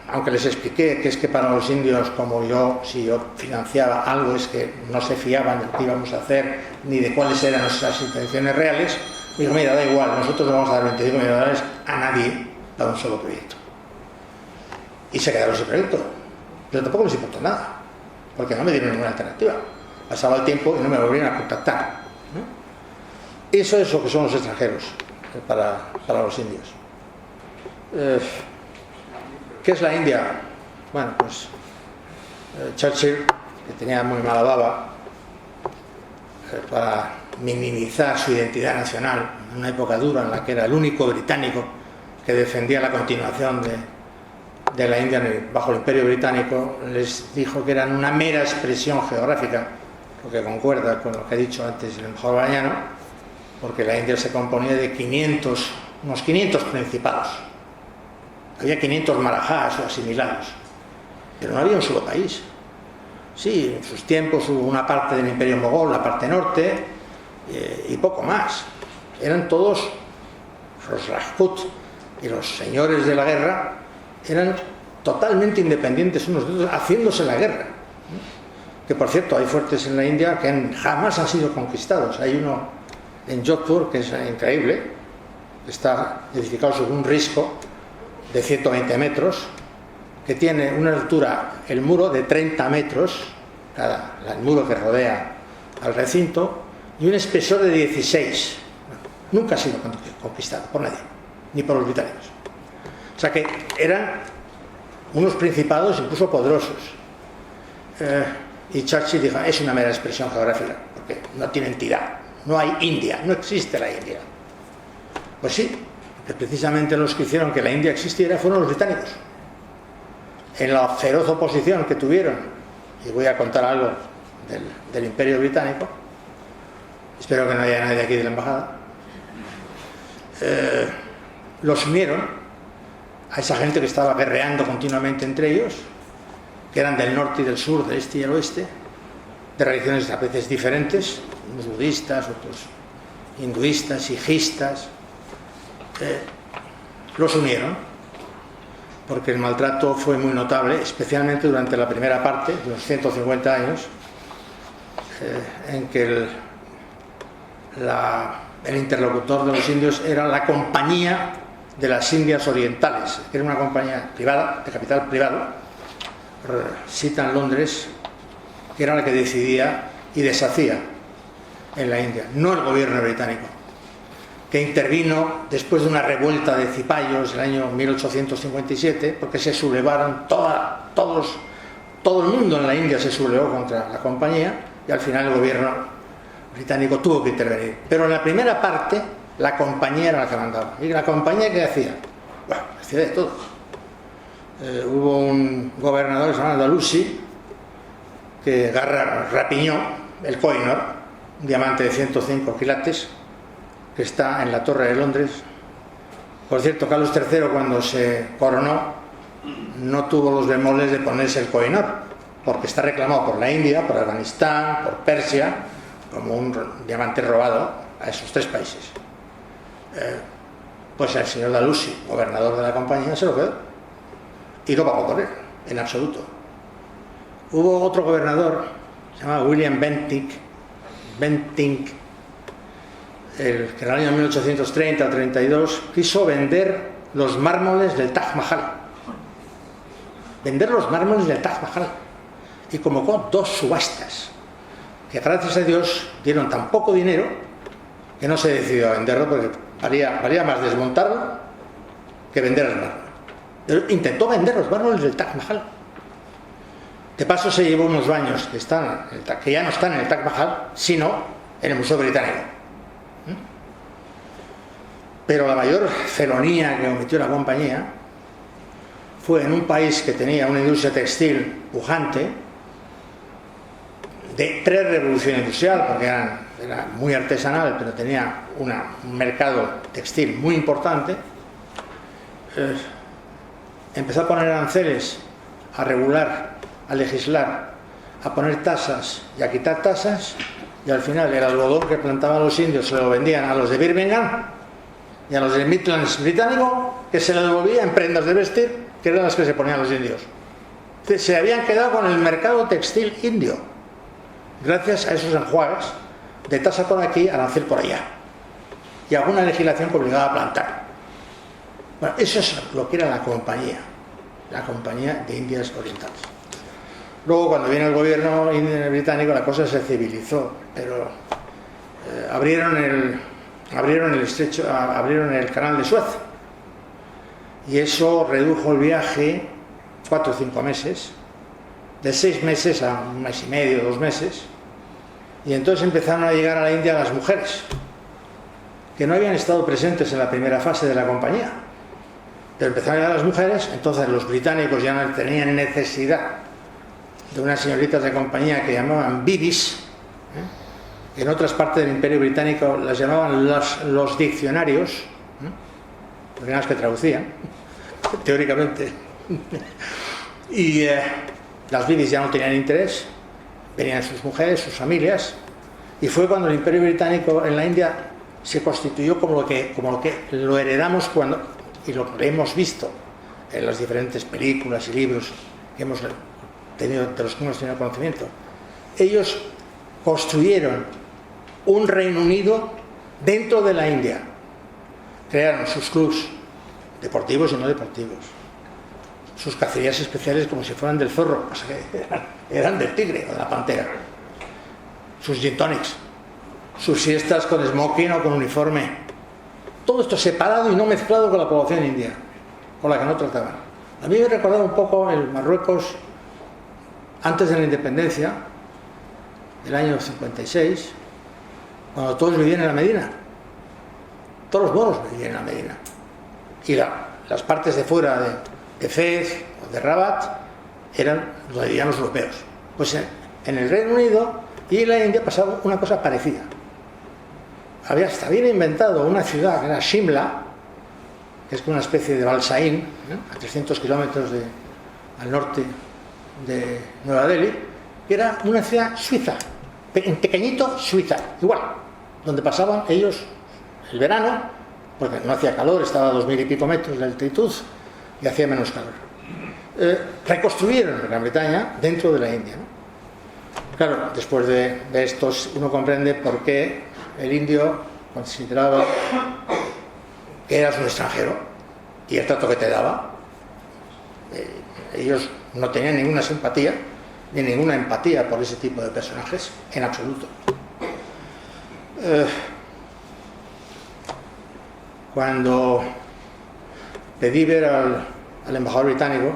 aunque les expliqué que es que para los indios como yo, si yo financiaba algo, es que no se fiaban de lo que íbamos a hacer ni de cuáles eran nuestras intenciones reales, me dijo: mira, da igual, nosotros no vamos a dar 25 millones de dólares a nadie para un solo proyecto. Y se quedaron sin proyecto. Pero tampoco les importó nada, porque no me dieron ninguna alternativa. Pasaba el tiempo y no me volvieron a contactar. Eso es lo que son los extranjeros para los indios. ¿Qué es la India? Bueno, pues Churchill, que tenía muy mala baba, para minimizar su identidad nacional en una época dura en la que era el único británico que defendía la continuación de la India bajo el Imperio Británico, les dijo que eran una mera expresión geográfica, lo que concuerda con lo que he dicho antes en el mejor bañano, porque la India se componía de unos 500 principados. Había 500 marajás o asimilados, pero no había un solo país. Sí, en sus tiempos hubo una parte del Imperio Mogol, la parte norte, y poco más. Eran todos los Rajput, y los señores de la guerra eran totalmente independientes unos de otros, haciéndose la guerra. Que por cierto, hay fuertes en la India que jamás han sido conquistados. Hay uno en Jodhpur que es increíble, está edificado sobre un risco de 120 metros, que tiene una altura, el muro, de 30 metros, el muro que rodea al recinto, y un espesor de 16. Nunca ha sido conquistado por nadie, ni por los británicos. O sea que eran unos principados incluso poderosos. Y Churchill dijo: es una mera expresión geográfica, porque no tiene entidad. No hay India, no existe la India. Pues sí, que precisamente los que hicieron que la India existiera fueron los británicos. En la feroz oposición que tuvieron, y voy a contar algo del Imperio Británico, espero que no haya nadie aquí de la embajada, los unieron a esa gente que estaba guerreando continuamente entre ellos, que eran del norte y del sur, del este y el oeste, de religiones a veces diferentes, unos budistas, otros hinduistas, sijistas. Los unieron porque el maltrato fue muy notable, especialmente durante la primera parte de los 150 años, en que el interlocutor de los indios era la Compañía de las Indias Orientales, que era una compañía privada, de capital privado, cita en Londres, que era la que decidía y deshacía en la India, no el gobierno británico, que intervino después de una revuelta de cipayos en el año 1857, porque se sublevaron todo el mundo en la India se sublevó contra la compañía, y al final el gobierno británico tuvo que intervenir. Pero en la primera parte la compañía era la que mandaba. ¿Y la compañía qué hacía? Bueno, hacía de todo. Hubo un gobernador que se llamaba Dalhousie que rapiñó el Kohinoor, un diamante de 105 quilates que está en la Torre de Londres. Por cierto, Carlos III, cuando se coronó, no tuvo los bemoles de ponerse el Kohinoor, porque está reclamado por la India, por Afganistán, por Persia, como un diamante robado a esos 3 países. Pues el señor Dalhousie, gobernador de la compañía, se lo quedó y no pagó por él, en absoluto. Hubo otro gobernador, se llama William Bentinck, que en el año 1830 o 32 quiso vender los mármoles del Taj Mahal. Vender los mármoles del Taj Mahal. Y convocó 2 subastas, que gracias a Dios dieron tan poco dinero que no se decidió a venderlo, porque valía más desmontarlo que vender el mármol. Pero intentó vender los mármoles del Taj Mahal. De paso se llevó unos baños que ya no están en el Taj Mahal, sino en el Museo Británico. Pero la mayor felonía que cometió la compañía fue en un país que tenía una industria textil pujante, de pre-revolución industrial, porque era muy artesanal, pero tenía un mercado textil muy importante. Empezó a poner aranceles, a regular, a legislar, a poner tasas y a quitar tasas, y al final el algodón que plantaban los indios se lo vendían a los de Birmingham y a los de Midlands británico, que se lo devolvían en prendas de vestir, que eran las que se ponían los indios. Entonces, se habían quedado con el mercado textil indio, gracias a esos enjuagues de tasa por aquí, arancel por allá, y alguna legislación que obligaba a plantar. Bueno, eso es lo que era la compañía de Indias Orientales. Luego, cuando viene el gobierno británico, la cosa se civilizó, pero abrieron el canal de Suez, y eso redujo el viaje 4 o 5 meses, de 6 meses a 1 mes y medio, 2 meses, y entonces empezaron a llegar a la India las mujeres, que no habían estado presentes en la primera fase de la compañía, pero empezaron a llegar las mujeres. Entonces los británicos ya no tenían necesidad de unas señoritas de compañía que llamaban bibis, que en otras partes del Imperio Británico las llamaban los diccionarios, porque eran las que traducían, teóricamente. Y las bibis ya no tenían interés, venían sus mujeres, sus familias, y fue cuando el Imperio Británico en la India se constituyó como lo que lo heredamos y lo que hemos visto en las diferentes películas y libros que hemos tenido, de los que hemos tenido conocimiento. Ellos construyeron un Reino Unido dentro de la India. Crearon sus clubs deportivos y no deportivos, sus cacerías especiales como si fueran del zorro, o sea que eran del tigre o de la pantera, sus gin tonics, sus siestas con smoking o con uniforme, todo esto separado y no mezclado con la población india, con la que no trataban. A mí me recordaba un poco el Marruecos antes de la independencia, el año 56, cuando todos vivían en la Medina, todos los moros vivían en la Medina, y las partes de fuera de Fez o de Rabat lo vivían los europeos. Pues en el Reino Unido y en la India pasaba una cosa parecida. Hasta habían inventado una ciudad que era Shimla, que es una especie de Balsaín, a 300 kilómetros al norte de Nueva Delhi, que era una ciudad suiza, en pequeñito Suiza, igual, donde pasaban ellos el verano, porque no hacía calor, estaba a 2000 y pico metros de altitud y hacía menos calor. Reconstruyeron Gran Bretaña dentro de la India, ¿no? Claro, después de esto uno comprende por qué el indio consideraba que eras un extranjero y el trato que te daba. Ellos no tenían ninguna simpatía ni ninguna empatía por ese tipo de personajes, en absoluto. Cuando pedí ver al embajador británico,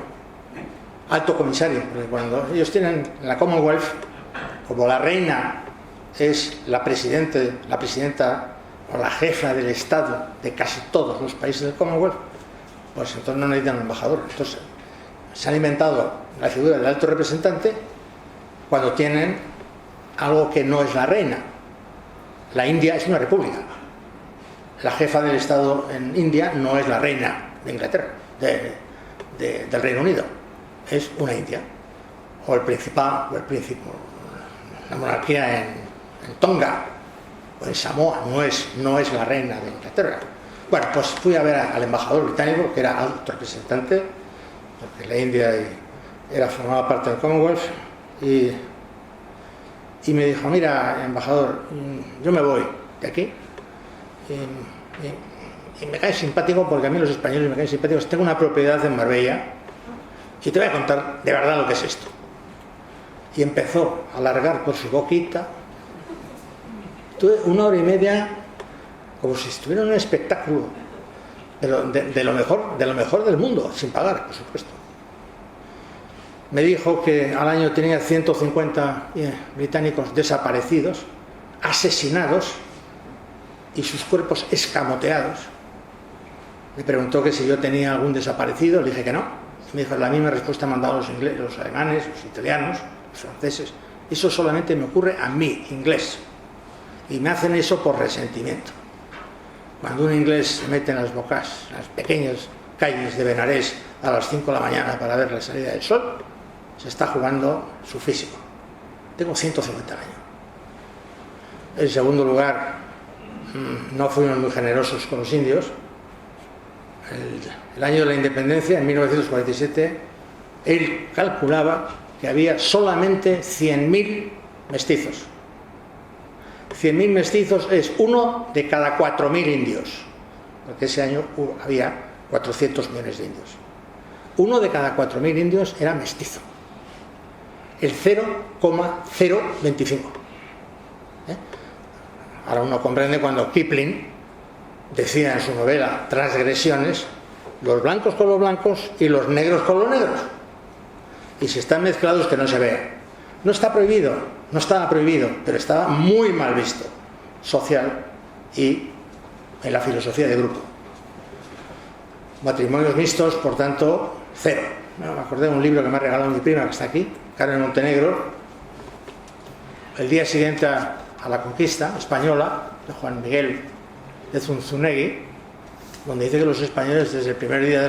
alto comisario, porque cuando ellos tienen la Commonwealth, como la reina es la presidenta o la jefa del Estado de casi todos los países del Commonwealth, pues entonces no necesitan un embajador. Entonces se han inventado la figura del alto representante cuando tienen algo que no es la reina. La India es una república. La jefa del Estado en India no es la reina de Inglaterra, del Reino Unido. Es una India. O el Principado, o el Príncipe, la monarquía en Tonga o en Samoa no es la reina de Inglaterra. Bueno, pues fui a ver al embajador británico, que era alto representante, porque la India formaba parte del Commonwealth, y me dijo: mira, embajador, yo me voy de aquí, y me cae simpático, porque a mí los españoles me caen simpáticos. Tengo una propiedad en Marbella y te voy a contar de verdad lo que es esto. Y empezó a alargar por su boquita. Tuve 1 hora y media como si estuviera en un espectáculo, pero de lo mejor del mundo, sin pagar, por supuesto. Me dijo que al año tenía 150 británicos desaparecidos, asesinados y sus cuerpos escamoteados. Me preguntó que si yo tenía algún desaparecido, le dije que no. Me dijo: la misma respuesta me han dado los ingleses, los alemanes, los italianos, los franceses. Eso solamente me ocurre a mí, inglés. Y me hacen eso por resentimiento. Cuando un inglés se mete en las bocas, en las pequeñas calles de Benarés a las 5 de la mañana para ver la salida del sol, se está jugando su físico. Tengo 150 años. En segundo lugar, no fuimos muy generosos con los indios. El año de la independencia, en 1947, él calculaba que había solamente 100.000 mestizos. 100.000 mestizos es 1 de cada 4.000 indios, porque ese año había 400 millones de indios. 1 de cada 4.000 indios era mestizo. El 0,025. Ahora uno comprende cuando Kipling decía en su novela Transgresiones: los blancos con los blancos y los negros con los negros. Y si están mezclados, que no se vea. No está prohibido, no estaba prohibido, pero estaba muy mal visto, social y en la filosofía de grupo. Matrimonios mixtos, por tanto, 0. Me acordé de un libro que me ha regalado mi prima, que está aquí, Carmen Montenegro, el día siguiente a la conquista española, de Juan Miguel de Zunzunegui, donde dice que los españoles desde el primer día de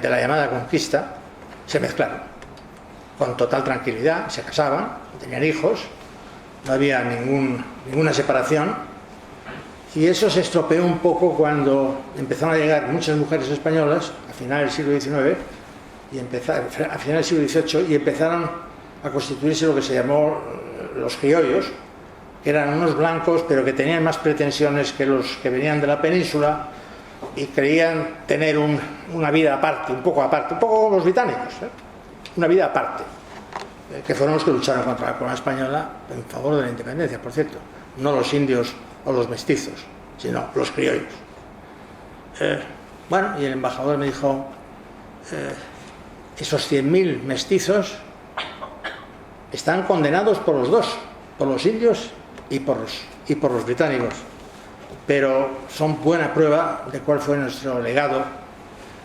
la llamada conquista se mezclaron con total tranquilidad, se casaban, tenían hijos, no había ninguna separación, y eso se estropeó un poco cuando empezaron a llegar muchas mujeres españolas a finales del siglo XIX a finales del siglo XVIII, y empezaron a constituirse lo que se llamó los criollos, que eran unos blancos pero que tenían más pretensiones que los que venían de la península y creían tener una vida aparte, un poco como los británicos, una vida aparte, que fueron los que lucharon contra la corona española en favor de la independencia, por cierto, no los indios o los mestizos, sino los criollos. Bueno, y el embajador me dijo: esos 100.000 mestizos están condenados por los dos, por los indios y por los británicos, pero son buena prueba de cuál fue nuestro legado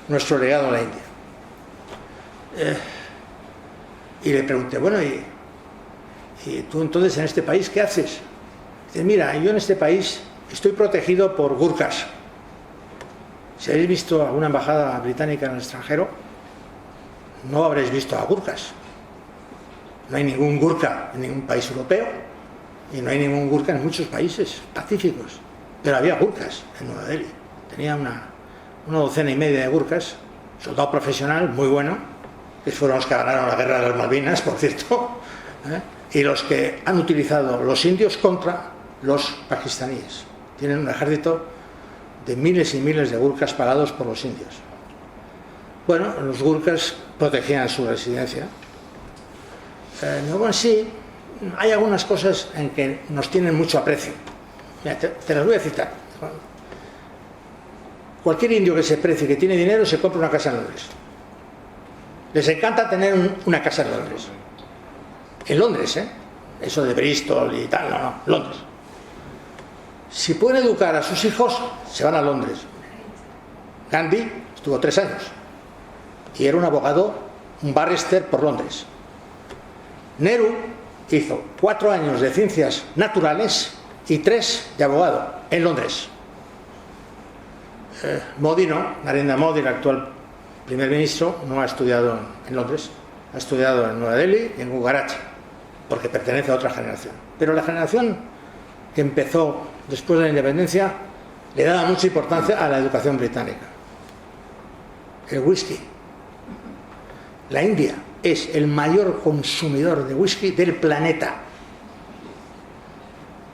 a la India. Y le pregunté: bueno, ¿y tú entonces en este país qué haces? Dice: mira, yo en este país estoy protegido por gurkhas. Si habéis visto alguna embajada británica en el extranjero, no habréis visto a gurkhas. No hay ningún gurkha en ningún país europeo y no hay ningún gurkha en muchos países pacíficos. Pero había gurkhas en Nueva Delhi. Tenía una 1,5 de gurkhas, soldado profesional muy bueno, que fueron los que ganaron la guerra de las Malvinas, por cierto, y los que han utilizado los indios contra los pakistaníes. Tienen un ejército de miles y miles de gurkhas pagados por los indios. Bueno, los gurkhas protegían su residencia. Bueno, sí, hay algunas cosas en que nos tienen mucho aprecio. Mira, te las voy a citar. Cualquier indio que se precie que tiene dinero se compra una casa en Londres. Les encanta tener una casa en Londres. En Londres, ¿eh? Eso de Bristol y tal, no, Londres. Si pueden educar a sus hijos, se van a Londres. Gandhi estuvo 3 años y era un abogado, un barrister por Londres. Nehru hizo 4 años de ciencias naturales y 3 de abogado en Londres. Modi no, Narendra Modi, el actual primer ministro, no ha estudiado en Londres, ha estudiado en Nueva Delhi y en Gujarat, porque pertenece a otra generación. Pero la generación que empezó después de la independencia le daba mucha importancia a la educación británica. El whisky. La India es el mayor consumidor de whisky del planeta.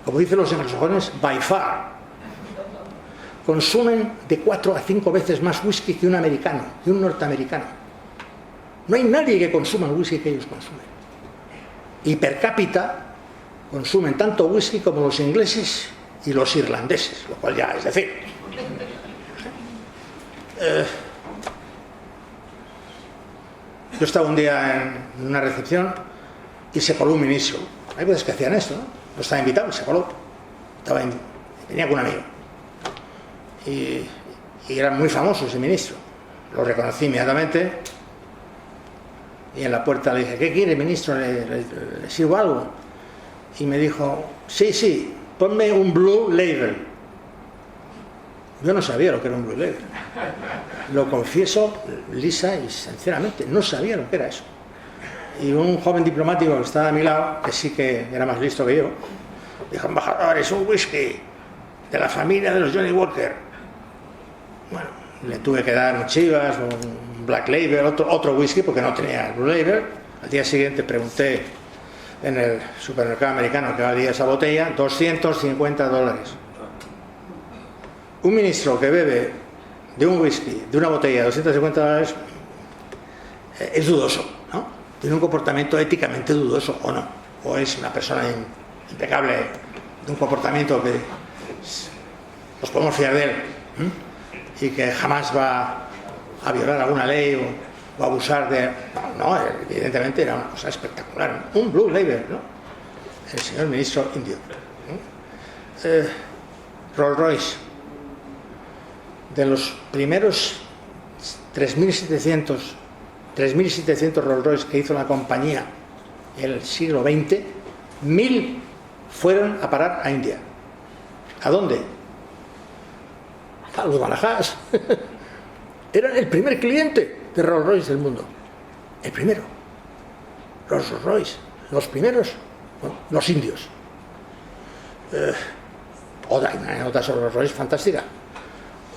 Como dicen los anglosajones, by far. Consumen de 4 a 5 veces más whisky que un americano, que un norteamericano. No hay nadie que consuma el whisky que ellos consumen. Y per cápita consumen tanto whisky como los ingleses y los irlandeses, lo cual ya es decir. Yo estaba un día en una recepción y se coló un ministro. Hay veces que hacían esto, ¿no? No estaba invitado, se coló. Venía con un amigo. Y era muy famoso ese ministro. Lo reconocí inmediatamente. Y en la puerta le dije, ¿qué quiere, ministro? ¿Le sirvo algo? Y me dijo, sí, ponme un Blue Label. Yo no sabía lo que era un Blue Label. Lo confieso lisa y sinceramente, no sabía lo que era eso. Y un joven diplomático que estaba a mi lado, que sí que era más listo que yo, dijo, embajador, es un whisky de la familia de los Johnny Walker. Bueno, le tuve que dar un Chivas, un Black Label, otro whisky, porque no tenía el Blue Label. Al día siguiente pregunté en el supermercado americano que valía esa botella, $250. Un ministro que bebe de un whisky, de una botella de $250, es dudoso, ¿no? Tiene un comportamiento éticamente dudoso, o no. O es una persona impecable, de un comportamiento que nos podemos fiar de él, y que jamás va a violar alguna ley o a abusar de... No, evidentemente era una cosa espectacular. Un Blue Label, ¿no? El señor ministro indio. Rolls Royce. De los primeros 3.700 Rolls Royce que hizo la compañía en el siglo XX, 1.000 fueron a parar a India. ¿A dónde? A los Marajás. Eran el primer cliente de Rolls Royce del mundo. El primero. Rolls Royce. Los primeros, bueno, los indios. Otra anécdota sobre Rolls Royce fantástica.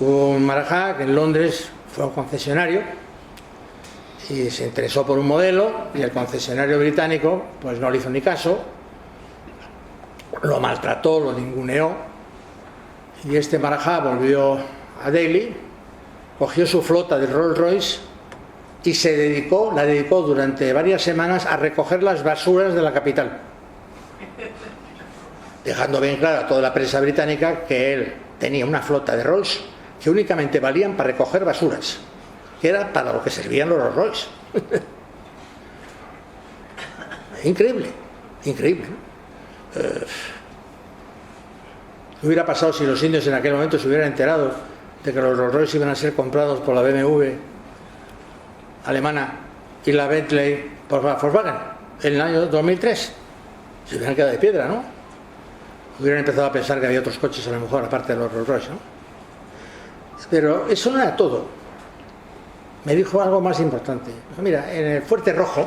Un marajá que en Londres fue a un concesionario y se interesó por un modelo, y el concesionario británico pues no le hizo ni caso, lo maltrató, lo ninguneó, y este marajá volvió a Delhi, cogió su flota de Rolls Royce y la dedicó durante varias semanas a recoger las basuras de la capital, dejando bien claro a toda la prensa británica que él tenía una flota de Rolls que únicamente valían para recoger basuras, que era para lo que servían los Rolls Royce. Increíble, increíble, ¿no? ¿Qué hubiera pasado si los indios en aquel momento se hubieran enterado de que los Rolls Royce iban a ser comprados por la BMW alemana y la Bentley por Volkswagen en el año 2003? Se hubieran quedado de piedra, ¿no? Hubieran empezado a pensar que había otros coches a lo mejor aparte de los Rolls Royce, ¿no? Pero eso no era todo. Me dijo algo más importante. Mira, en el Fuerte Rojo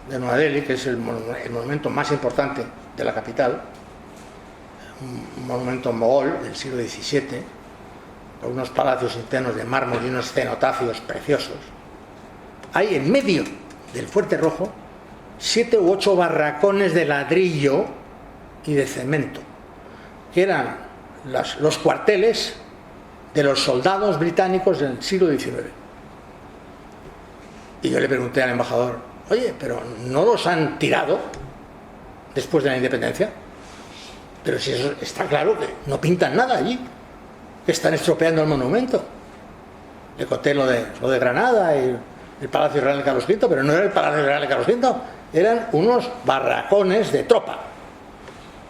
de Nueva Delhi, que es el monumento más importante de la capital, un monumento mogol del siglo XVII, con unos palacios internos de mármol y unos cenotafios preciosos, hay en medio del Fuerte Rojo 7 u 8 barracones de ladrillo y de cemento, que eran los cuarteles de los soldados británicos del siglo XIX. Y yo le pregunté al embajador, oye, ¿pero no los han tirado después de la independencia? Pero si eso está claro que no pintan nada allí, que están estropeando el monumento. Le conté lo de Granada y el Palacio Real de Carlos V, pero no era el Palacio Real de Carlos V, eran unos barracones de tropa.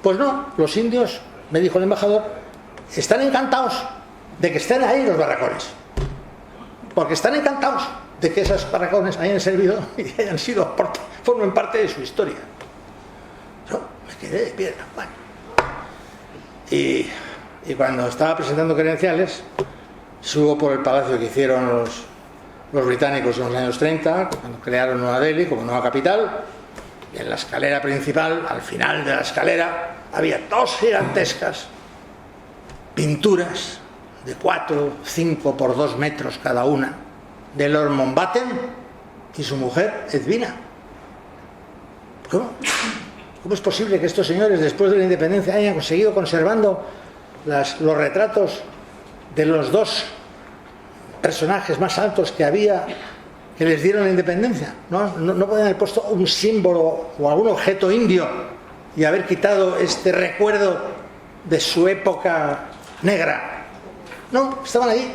Pues no, los indios, me dijo el embajador, están encantados de que estén ahí los barracones, porque están encantados de que esos barracones hayan servido y hayan sido, formen parte de su historia. Yo me quedé de piedra. Bueno. Y cuando estaba presentando credenciales, subo por el palacio que hicieron los británicos en los años 30, cuando crearon Nueva Delhi como nueva capital. Y en la escalera principal, al final de la escalera, había dos gigantescas pinturas de 4, 5 por 2 metros cada una, de Lord Mountbatten y su mujer Edwina. ¿Cómo es posible que estos señores, después de la independencia, hayan conseguido conservando los retratos de los dos personajes más altos que había, que les dieron la independencia? No podían haber puesto un símbolo o algún objeto indio y haber quitado este recuerdo de su época negra. No, estaban allí.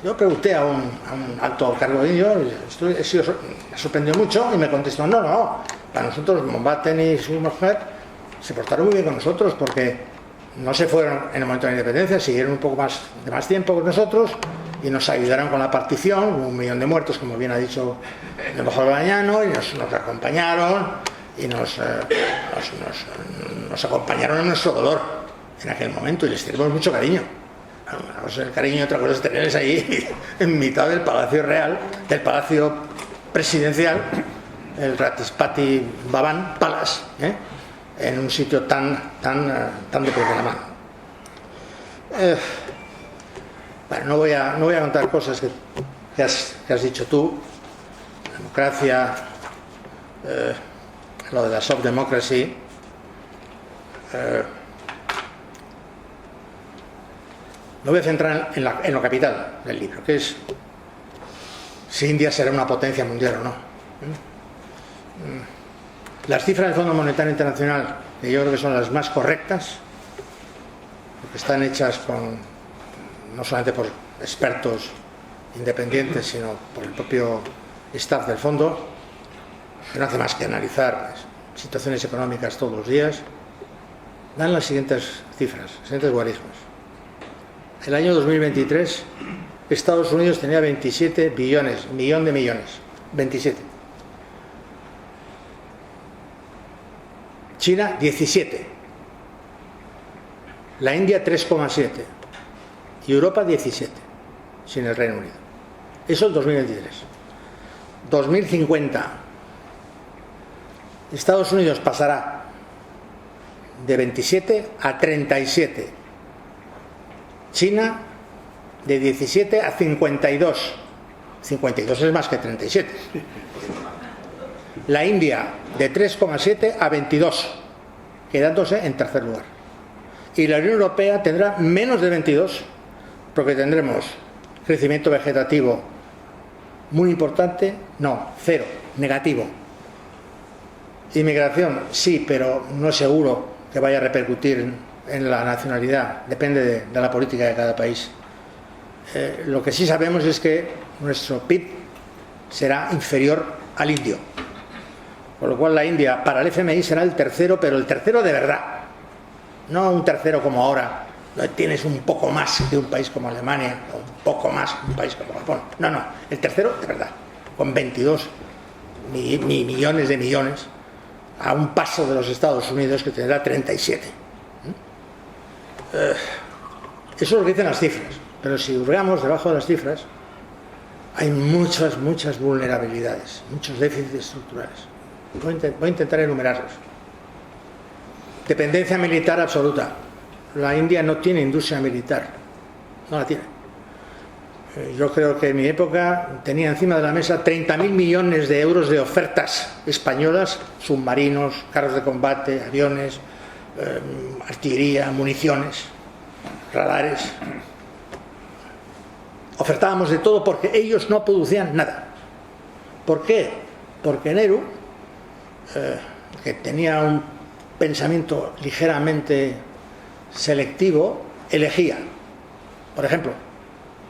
Yo pregunté a un alto cargo indio, me sorprendió mucho, y me contestó, no, para nosotros Mountbatten y su mujer se portaron muy bien con nosotros, porque no se fueron en el momento de la independencia, siguieron un poco más tiempo con nosotros y nos ayudaron con la partición, 1 millón de muertos, como bien ha dicho el embajador Balañano, y nos acompañaron y nos acompañaron en nuestro dolor en aquel momento, y les tenemos mucho cariño. Una cosa es el cariño y otra cosa es tenerles ahí en mitad del Palacio Real, del Palacio Presidencial, el Ratispati Bhavan Palace, en un sitio tan de primera mano. Bueno, no voy a contar cosas que has dicho tú. La democracia, lo de la soft democracy. Me voy a centrar en lo capital del libro, que es si India será una potencia mundial o no. Las cifras del Fondo Monetario Internacional, que yo creo que son las más correctas, porque están hechas no solamente por expertos independientes, sino por el propio staff del fondo, que no hace más que analizar situaciones económicas todos los días, dan las siguientes cifras, los siguientes guarismos. El año 2023, Estados Unidos tenía 27 billones, millón de millones, 27. China, 17. La India, 3,7. Y Europa, 17, sin el Reino Unido. Eso es 2023. 2050, Estados Unidos pasará de 27 a 37. China de 17 a 52. 52 es más que 37. La India de 3,7 a 22, quedándose en tercer lugar. Y la Unión Europea tendrá menos de 22, porque tendremos crecimiento vegetativo muy importante, no, 0, negativo. Inmigración, sí, pero no es seguro que vaya a repercutir en la nacionalidad, depende de la política de cada país. Lo que sí sabemos es que nuestro PIB será inferior al indio, con lo cual la India para el FMI será el tercero, pero el tercero de verdad, no un tercero como ahora, donde tienes un poco más de un país como Alemania, o un poco más de un país como Japón. No, el tercero de verdad, con 22 millones de millones, a un paso de los Estados Unidos, que tendrá 37. Eso es lo que dicen las cifras, pero si hurgamos debajo de las cifras hay muchas vulnerabilidades, muchos déficits estructurales. Voy a intentar enumerarlos. Dependencia militar absoluta. La India no tiene industria militar, no la tiene. Yo creo que en mi época tenía encima de la mesa 30.000 millones de euros de ofertas españolas, submarinos, carros de combate, aviones, artillería, municiones, radares. Ofertábamos de todo porque ellos no producían nada. ¿Por qué? Porque Nehru, que tenía un pensamiento ligeramente selectivo, elegía. Por ejemplo,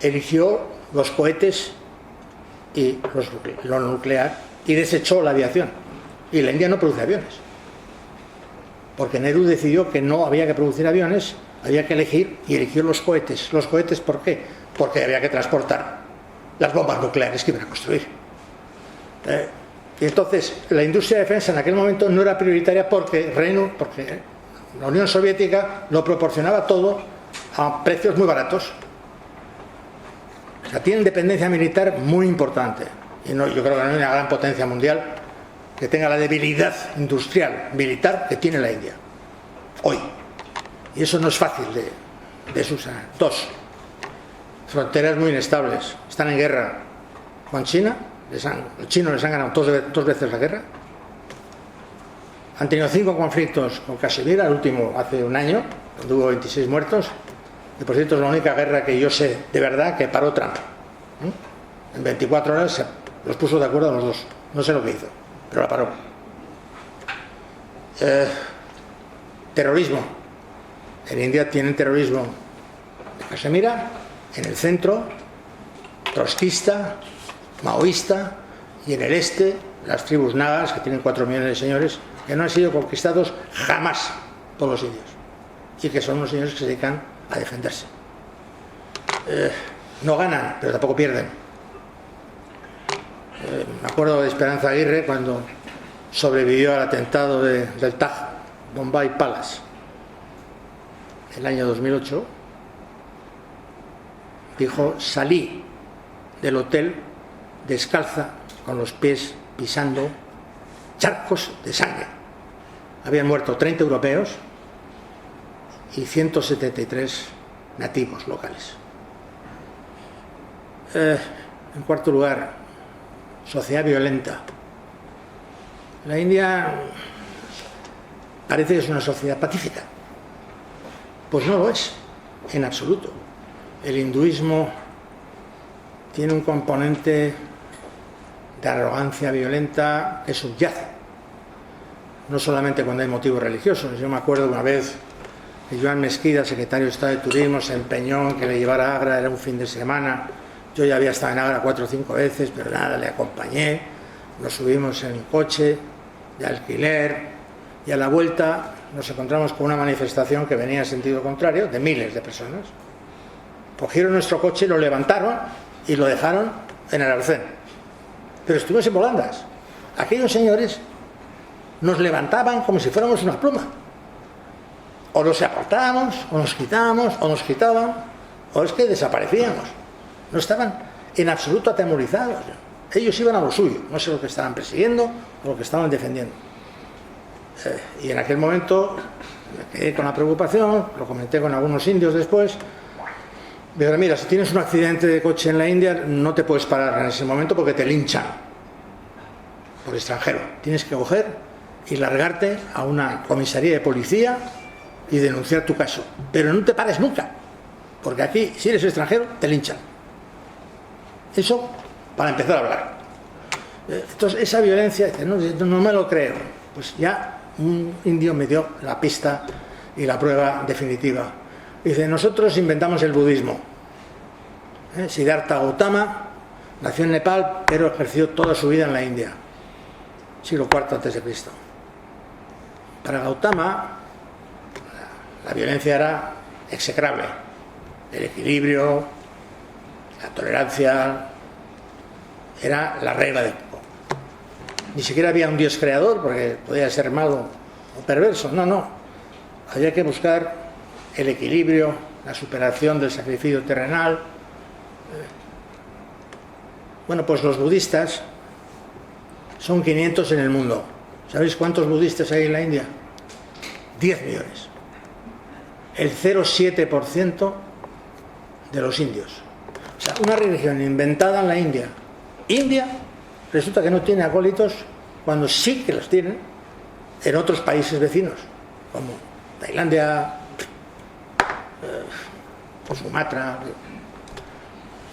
eligió los cohetes y lo nuclear y desechó la aviación. Y la India no produce aviones. Porque Nehru decidió que no había que producir aviones, había que elegir, y eligió los cohetes. ¿Los cohetes por qué? Porque había que transportar las bombas nucleares que iban a construir. Y entonces la industria de defensa en aquel momento no era prioritaria porque la Unión Soviética lo proporcionaba todo a precios muy baratos. O sea, tienen dependencia militar muy importante. Y no, yo creo que no hay una gran potencia mundial que tenga la debilidad industrial, militar que tiene la India hoy. Y eso no es fácil de subsanar. 2. Fronteras muy inestables. Están en guerra con China. Los chinos les han ganado dos veces la guerra. Han tenido 5 conflictos con Kashmir, el último hace un año, donde hubo 26 muertos. Y por cierto es la única guerra que yo sé de verdad que paró Trump. En 24 horas los puso de acuerdo a los dos. No sé lo que hizo, pero la paró. Terrorismo. En India tienen terrorismo de Kashmir, en el centro, trotskista, maoísta, y en el este, las tribus nagas, que tienen 4 millones de señores, que no han sido conquistados jamás por los indios, y que son unos señores que se dedican a defenderse. No ganan, pero tampoco pierden. Me acuerdo de Esperanza Aguirre cuando sobrevivió al atentado del Taj Bombay Palace, el año 2008, dijo: salí del hotel descalza, con los pies pisando charcos de sangre. Habían muerto 30 europeos y 173 nativos locales. En cuarto lugar, sociedad violenta. La India parece que es una sociedad pacífica. Pues no lo es, en absoluto. El hinduismo tiene un componente de arrogancia violenta que subyace. No solamente cuando hay motivos religiosos. Yo me acuerdo una vez que Joan Mesquida, secretario de Estado de Turismo, se empeñó en que le llevara a Agra, era un fin de semana. Yo ya había estado en Agra 4 o 5 veces, pero nada, le acompañé. Nos subimos en coche de alquiler y a la vuelta nos encontramos con una manifestación que venía en sentido contrario, de miles de personas. Cogieron nuestro coche, lo levantaron y lo dejaron en el arcén. Pero estuvimos en volandas. Aquellos señores nos levantaban como si fuéramos una pluma. O los apartábamos, o nos quitábamos, o nos quitaban, o es que desaparecíamos. No estaban en absoluto atemorizados. Ellos iban a lo suyo, no sé lo que estaban persiguiendo o lo que estaban defendiendo. Y en aquel momento me quedé con la preocupación, lo comenté con algunos indios después. Pero mira, si tienes un accidente de coche en la India, no te puedes parar en ese momento porque te linchan por extranjero. Tienes que coger y largarte a una comisaría de policía y denunciar tu caso. Pero no te pares nunca, porque aquí, si eres extranjero, te linchan. Eso para empezar a hablar. Entonces, esa violencia, no me lo creo. Pues ya un indio me dio la pista y la prueba definitiva. Dice: nosotros inventamos el budismo. Siddhartha Gautama nació en Nepal, pero ejerció toda su vida en la India, siglo IV a.C. Para Gautama, la violencia era execrable. El equilibrio, la tolerancia, era la regla del juego. Ni siquiera había un dios creador, porque podía ser malo o perverso. No. Había que buscar el equilibrio, la superación del sacrificio terrenal. Bueno, pues los budistas son 500 en el mundo. ¿Sabéis cuántos budistas hay en la India? 10 millones. El 0,7% de los indios. O sea, una religión inventada en la India. India resulta que no tiene acólitos cuando sí que los tienen en otros países vecinos, como Tailandia, Sumatra,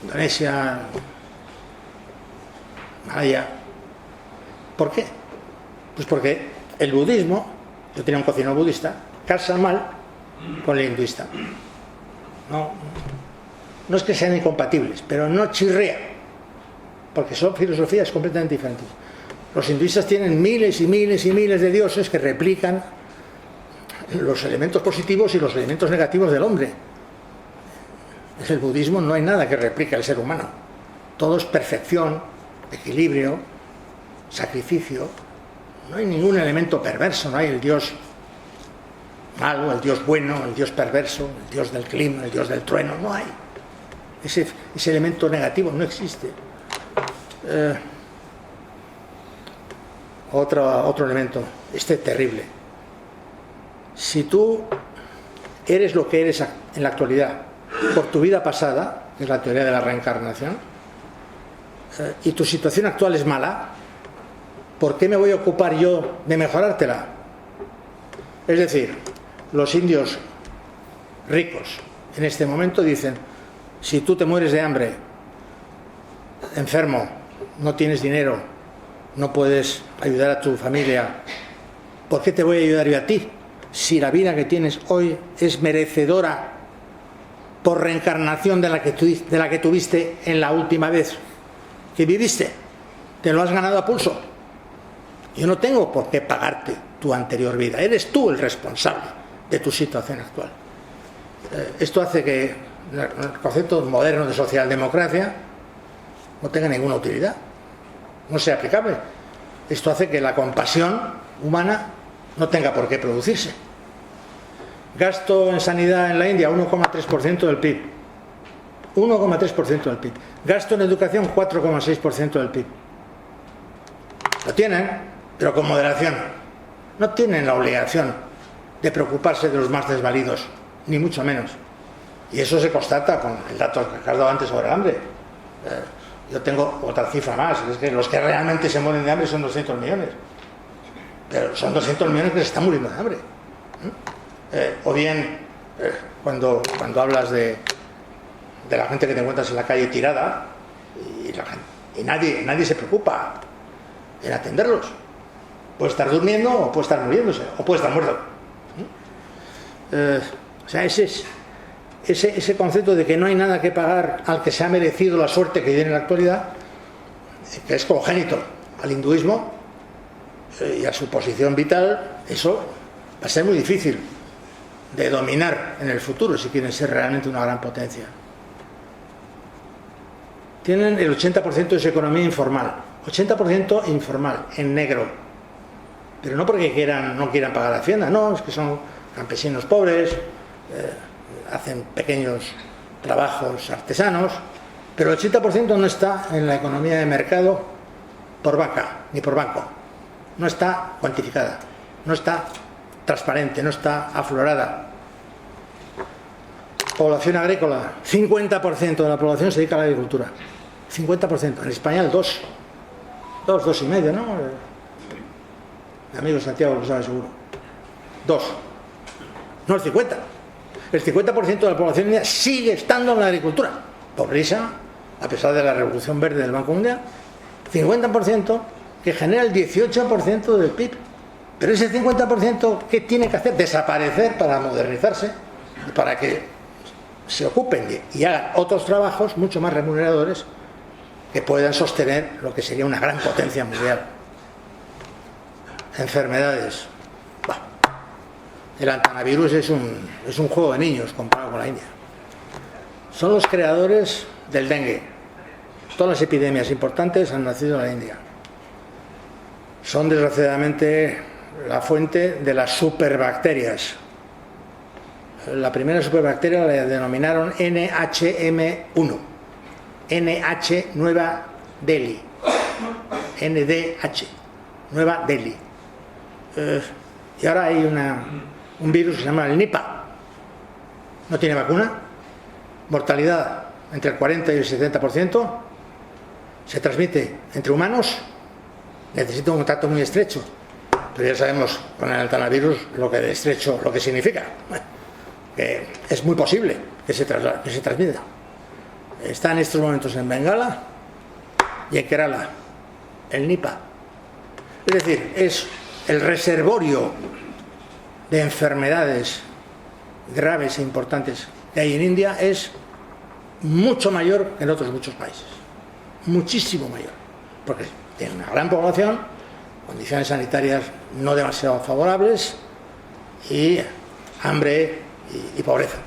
Indonesia, Malaya. ¿Por qué? Pues porque el budismo Yo tenía un cocinero budista, casa mal con el hinduista. No es que sean incompatibles, pero no chirrea, porque son filosofías completamente diferentes. Los hinduistas tienen miles y miles y miles de dioses que replican los elementos positivos y los elementos negativos del hombre. En el budismo no hay nada que replique al ser humano. Todo es perfección, equilibrio, sacrificio. No hay ningún elemento perverso, no hay el dios malo, el dios bueno, el dios perverso, el dios del clima, el dios del trueno, no hay. Ese elemento negativo no existe. Otro elemento, terrible. Si tú eres lo que eres en la actualidad por tu vida pasada, que es la teoría de la reencarnación, y tu situación actual es mala, ¿por qué me voy a ocupar yo de mejorártela? Es decir, los indios ricos en este momento dicen, si tú te mueres de hambre, enfermo, no tienes dinero, no puedes ayudar a tu familia, ¿por qué te voy a ayudar yo a ti? Si la vida que tienes hoy es merecedora por reencarnación de la que tuviste en la última vez que viviste, te lo has ganado a pulso. Yo no tengo por qué pagarte tu anterior vida, eres tú el responsable de tu situación actual. Esto hace que el concepto moderno de socialdemocracia no tenga ninguna utilidad, no sea aplicable. Esto hace que la compasión humana no tenga por qué producirse. Gasto en sanidad en la India 1,3% del PIB. 1,3% del PIB. Gasto en educación 4,6% del PIB. Lo tienen, pero con moderación. No tienen la obligación de preocuparse de los más desvalidos, ni mucho menos. Y eso se constata con el dato que has dado antes sobre el hambre. Yo tengo otra cifra más, es que los que realmente se mueren de hambre son 200 millones. Pero son 200 millones que se están muriendo de hambre. O bien, cuando hablas de la gente que te encuentras en la calle tirada, y nadie se preocupa en atenderlos. Puede estar durmiendo, o puede estar muriéndose, o puede estar muerto. O sea, ese concepto de que no hay nada que pagar al que se ha merecido la suerte que tiene en la actualidad, que es congénito al hinduismo y a su posición vital, eso va a ser muy difícil de dominar en el futuro si quieren ser realmente una gran potencia. Tienen el 80% de su economía informal, 80% informal, en negro, pero no porque no quieran pagar Hacienda, no, es que son campesinos pobres, hacen pequeños trabajos artesanos, pero el 80% no está en la economía de mercado por vaca ni por banco, no está cuantificada, no está transparente, no está aflorada. Población agrícola, 50% de la población se dedica a la agricultura, 50%, en España el 2,5%, ¿no? Mi amigo Santiago lo sabe seguro, 2, no el 50%. El 50% de la población mundial sigue estando en la agricultura, por risa, a pesar de la revolución verde del Banco Mundial, 50% que genera el 18% del PIB. Pero ese 50%, ¿qué tiene que hacer? Desaparecer para modernizarse, para que se ocupen y hagan otros trabajos mucho más remuneradores que puedan sostener lo que sería una gran potencia mundial. Enfermedades. El antivirus es un juego de niños comparado con la India. Son los creadores del dengue. Todas las epidemias importantes han nacido en la India. Son desgraciadamente la fuente de las superbacterias. La primera superbacteria la denominaron NHM1. NH Nueva Delhi. NDH. Nueva Delhi. Y ahora hay un virus que se llama el Nipah. No tiene vacuna. Mortalidad entre el 40 y el 70%. Se transmite entre humanos. Necesita un contacto muy estrecho. Pero ya sabemos con el coronavirus lo que de estrecho, lo que significa. Que es muy posible que se transmita. Está en estos momentos en Bengala y en Kerala. El Nipah. Es decir, es el reservorio de enfermedades graves e importantes que hay en India es mucho mayor que en otros muchos países, muchísimo mayor, porque tiene una gran población, condiciones sanitarias no demasiado favorables y hambre y pobreza.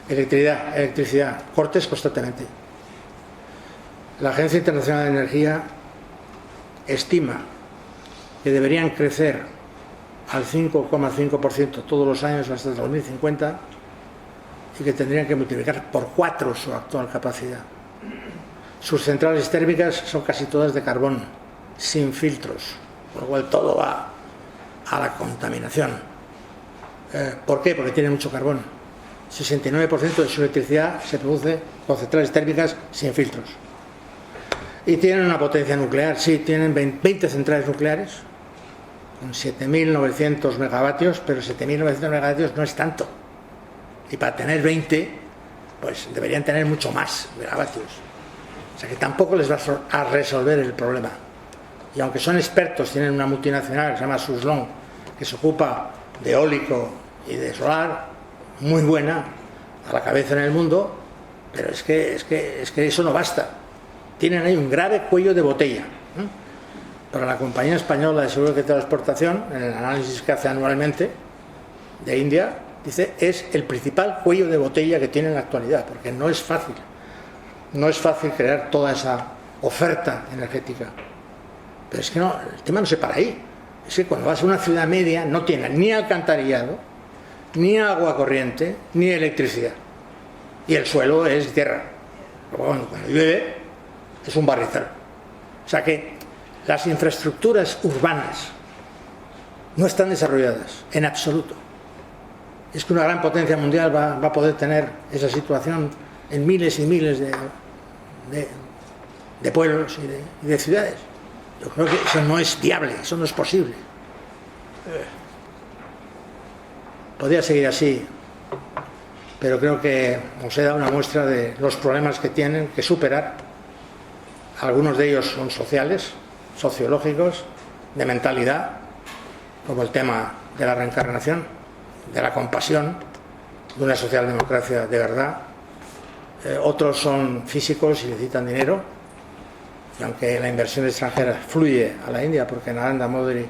Electricidad, cortes constantemente. La Agencia Internacional de Energía estima que deberían crecer al 5,5% todos los años hasta el 2050 y que tendrían que multiplicar por 4 su actual capacidad. Sus centrales térmicas son casi todas de carbón, sin filtros, por lo cual todo va a la contaminación. ¿Por qué? Porque tiene mucho carbón. 69% de su electricidad se produce con centrales térmicas sin filtros. Y tienen una potencia nuclear, sí, tienen 20 centrales nucleares con 7.900 megavatios, pero 7.900 megavatios no es tanto. Y para tener 20, pues deberían tener mucho más megavatios. O sea que tampoco les va a resolver el problema. Y aunque son expertos, tienen una multinacional que se llama Suzlon, que se ocupa de eólico y de solar, muy buena, a la cabeza en el mundo, pero es que eso no basta. Tienen ahí un grave cuello de botella. Para la compañía española de seguro de exportación, en el análisis que hace anualmente de India, dice es el principal cuello de botella que tiene en la actualidad, porque no es fácil crear toda esa oferta energética. Pero es que no, el tema no se para ahí. Es que cuando vas a una ciudad media no tiene ni alcantarillado, ni agua corriente, ni electricidad. Y el suelo es tierra. Cuando llueve es un barrizal. O sea que las infraestructuras urbanas no están desarrolladas en absoluto. Es que una gran potencia mundial va a poder tener esa situación en miles y miles de pueblos y de ciudades. Yo creo que eso no es viable, eso no es posible. Podría seguir así, pero creo que os he dado una muestra de los problemas que tienen que superar. Algunos de ellos son sociales, sociológicos, de mentalidad, como el tema de la reencarnación, de la compasión, de una socialdemocracia de verdad. Otros son físicos y necesitan dinero, y aunque la inversión extranjera fluye a la India, porque Narendra Modi,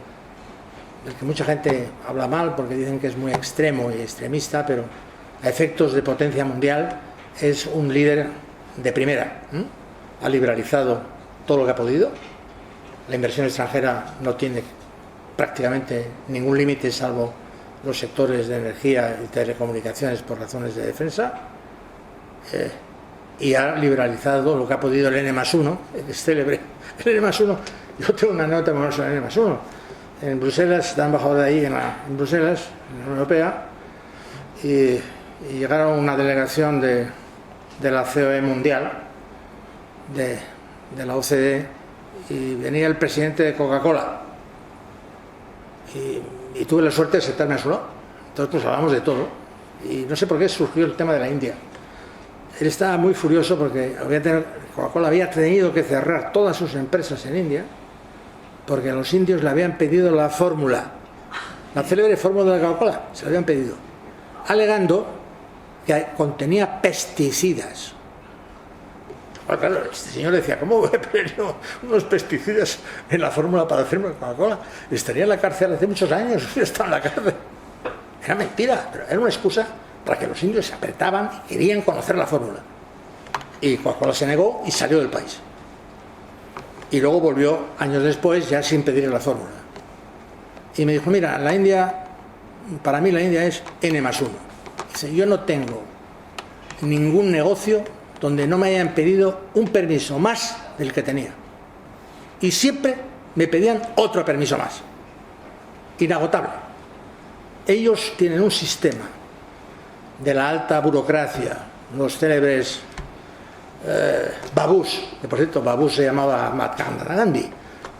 del que mucha gente habla mal porque dicen que es muy extremo y extremista, pero a efectos de potencia mundial es un líder de primera. Ha liberalizado todo lo que ha podido. La inversión extranjera no tiene prácticamente ningún límite salvo los sectores de energía y telecomunicaciones por razones de defensa, y ha liberalizado lo que ha podido el N+1, es célebre. El N+1, yo tengo una nota sobre el N+1. En Bruselas, está embajador de ahí en Bruselas, en la Unión Europea, y llegaron una delegación de la COE mundial, de la OCDE, y venía el presidente de Coca-Cola, y tuve la suerte de sentarme a su lado. Entonces pues hablamos de todo, y no sé por qué surgió el tema de la India. Él estaba muy furioso porque Coca-Cola había tenido que cerrar todas sus empresas en India porque a los indios le habían pedido la fórmula, la célebre fórmula de la Coca-Cola, se la habían pedido, alegando que contenía pesticidas. Bueno, claro, este señor decía, ¿cómo voy a poner unos pesticidas en la fórmula para hacerme Coca-Cola? Estaría en la cárcel hace muchos años, está en la cárcel. Era mentira, pero era una excusa para que los indios se apretaban y querían conocer la fórmula. Y Coca-Cola se negó y salió del país. Y luego volvió años después ya sin pedir la fórmula. Y me dijo, mira, la India, para mí la India es N+1. Dice, yo no tengo ningún negocio donde no me hayan pedido un permiso más del que tenía. Y siempre me pedían otro permiso más. Inagotable. Ellos tienen un sistema de la alta burocracia, los célebres babús, que por cierto babús se llamaba Mahatma Gandhi,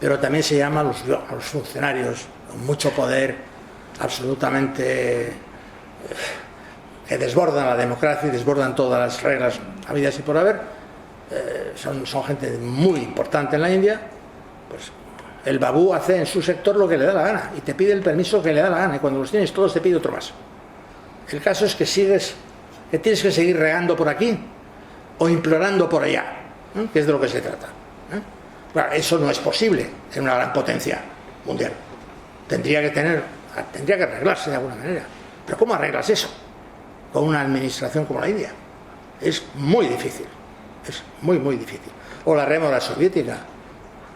pero también se llama los funcionarios con mucho poder, absolutamente que desbordan la democracia y desbordan todas las reglas habidas y por haber. Son gente muy importante en la India, pues El babú hace en su sector lo que le da la gana y te pide el permiso que le da la gana, y cuando los tienes todos te pide otro más. El caso es que tienes que seguir regando por aquí o implorando por allá, que es de lo que se trata. Claro, eso no es posible en una gran potencia mundial. Tendría que arreglarse de alguna manera. Pero ¿cómo arreglas eso con una administración como la India? Es muy difícil, es muy, muy difícil. O la rémora soviética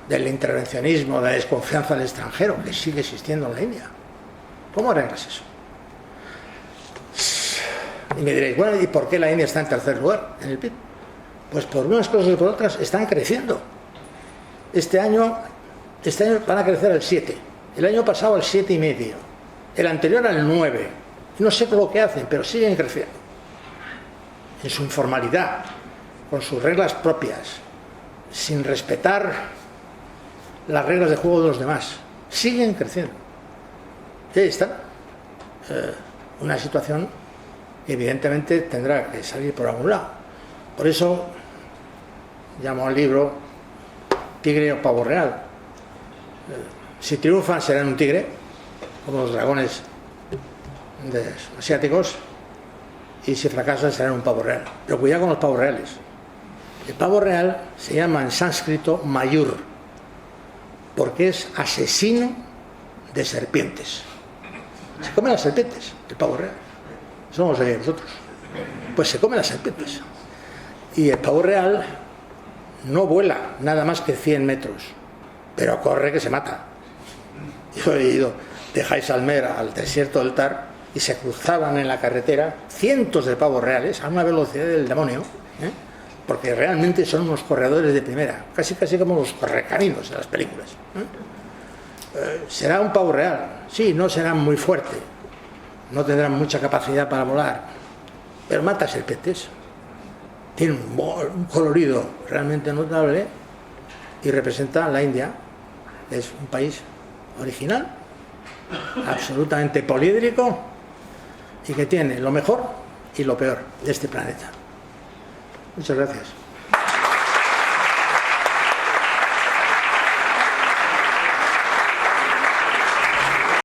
del intervencionismo, de la desconfianza del extranjero, que sigue existiendo en la India. ¿Cómo arreglas eso? Y me diréis, bueno, ¿y por qué la India está en tercer lugar en el PIB? Pues por unas cosas y por otras están creciendo. Este año van a crecer al 7, el año pasado al 7,5, el anterior al 9. No sé lo que hacen, pero siguen creciendo. En su informalidad, con sus reglas propias, sin respetar las reglas de juego de los demás. Siguen creciendo. Y ahí está. Una situación que evidentemente tendrá que salir por algún lado. Por eso llamo al libro Tigre o Pavo Real. Si triunfan serán un tigre, como los dragones asiáticos, y si fracasan serán un pavo real. Pero cuidado con los pavos reales. El pavo real se llama en sánscrito Mayur, porque es asesino de serpientes. Se come las serpientes, el pavo real. Eso no lo sabéis vosotros. Pues se come las serpientes. Y el pavo real no vuela nada más que 100 metros, pero corre que se mata. Yo he ido de Jaisalmer al desierto del Thar y se cruzaban en la carretera cientos de pavos reales a una velocidad del demonio, porque realmente son unos corredores de primera, casi como los correcaminos de las películas. ¿Será un pavo real? Sí, no será muy fuerte, no tendrán mucha capacidad para volar, pero mata serpientes. Tiene un colorido realmente notable y representa a la India, que es un país original, absolutamente poliédrico y que tiene lo mejor y lo peor de este planeta. Muchas gracias.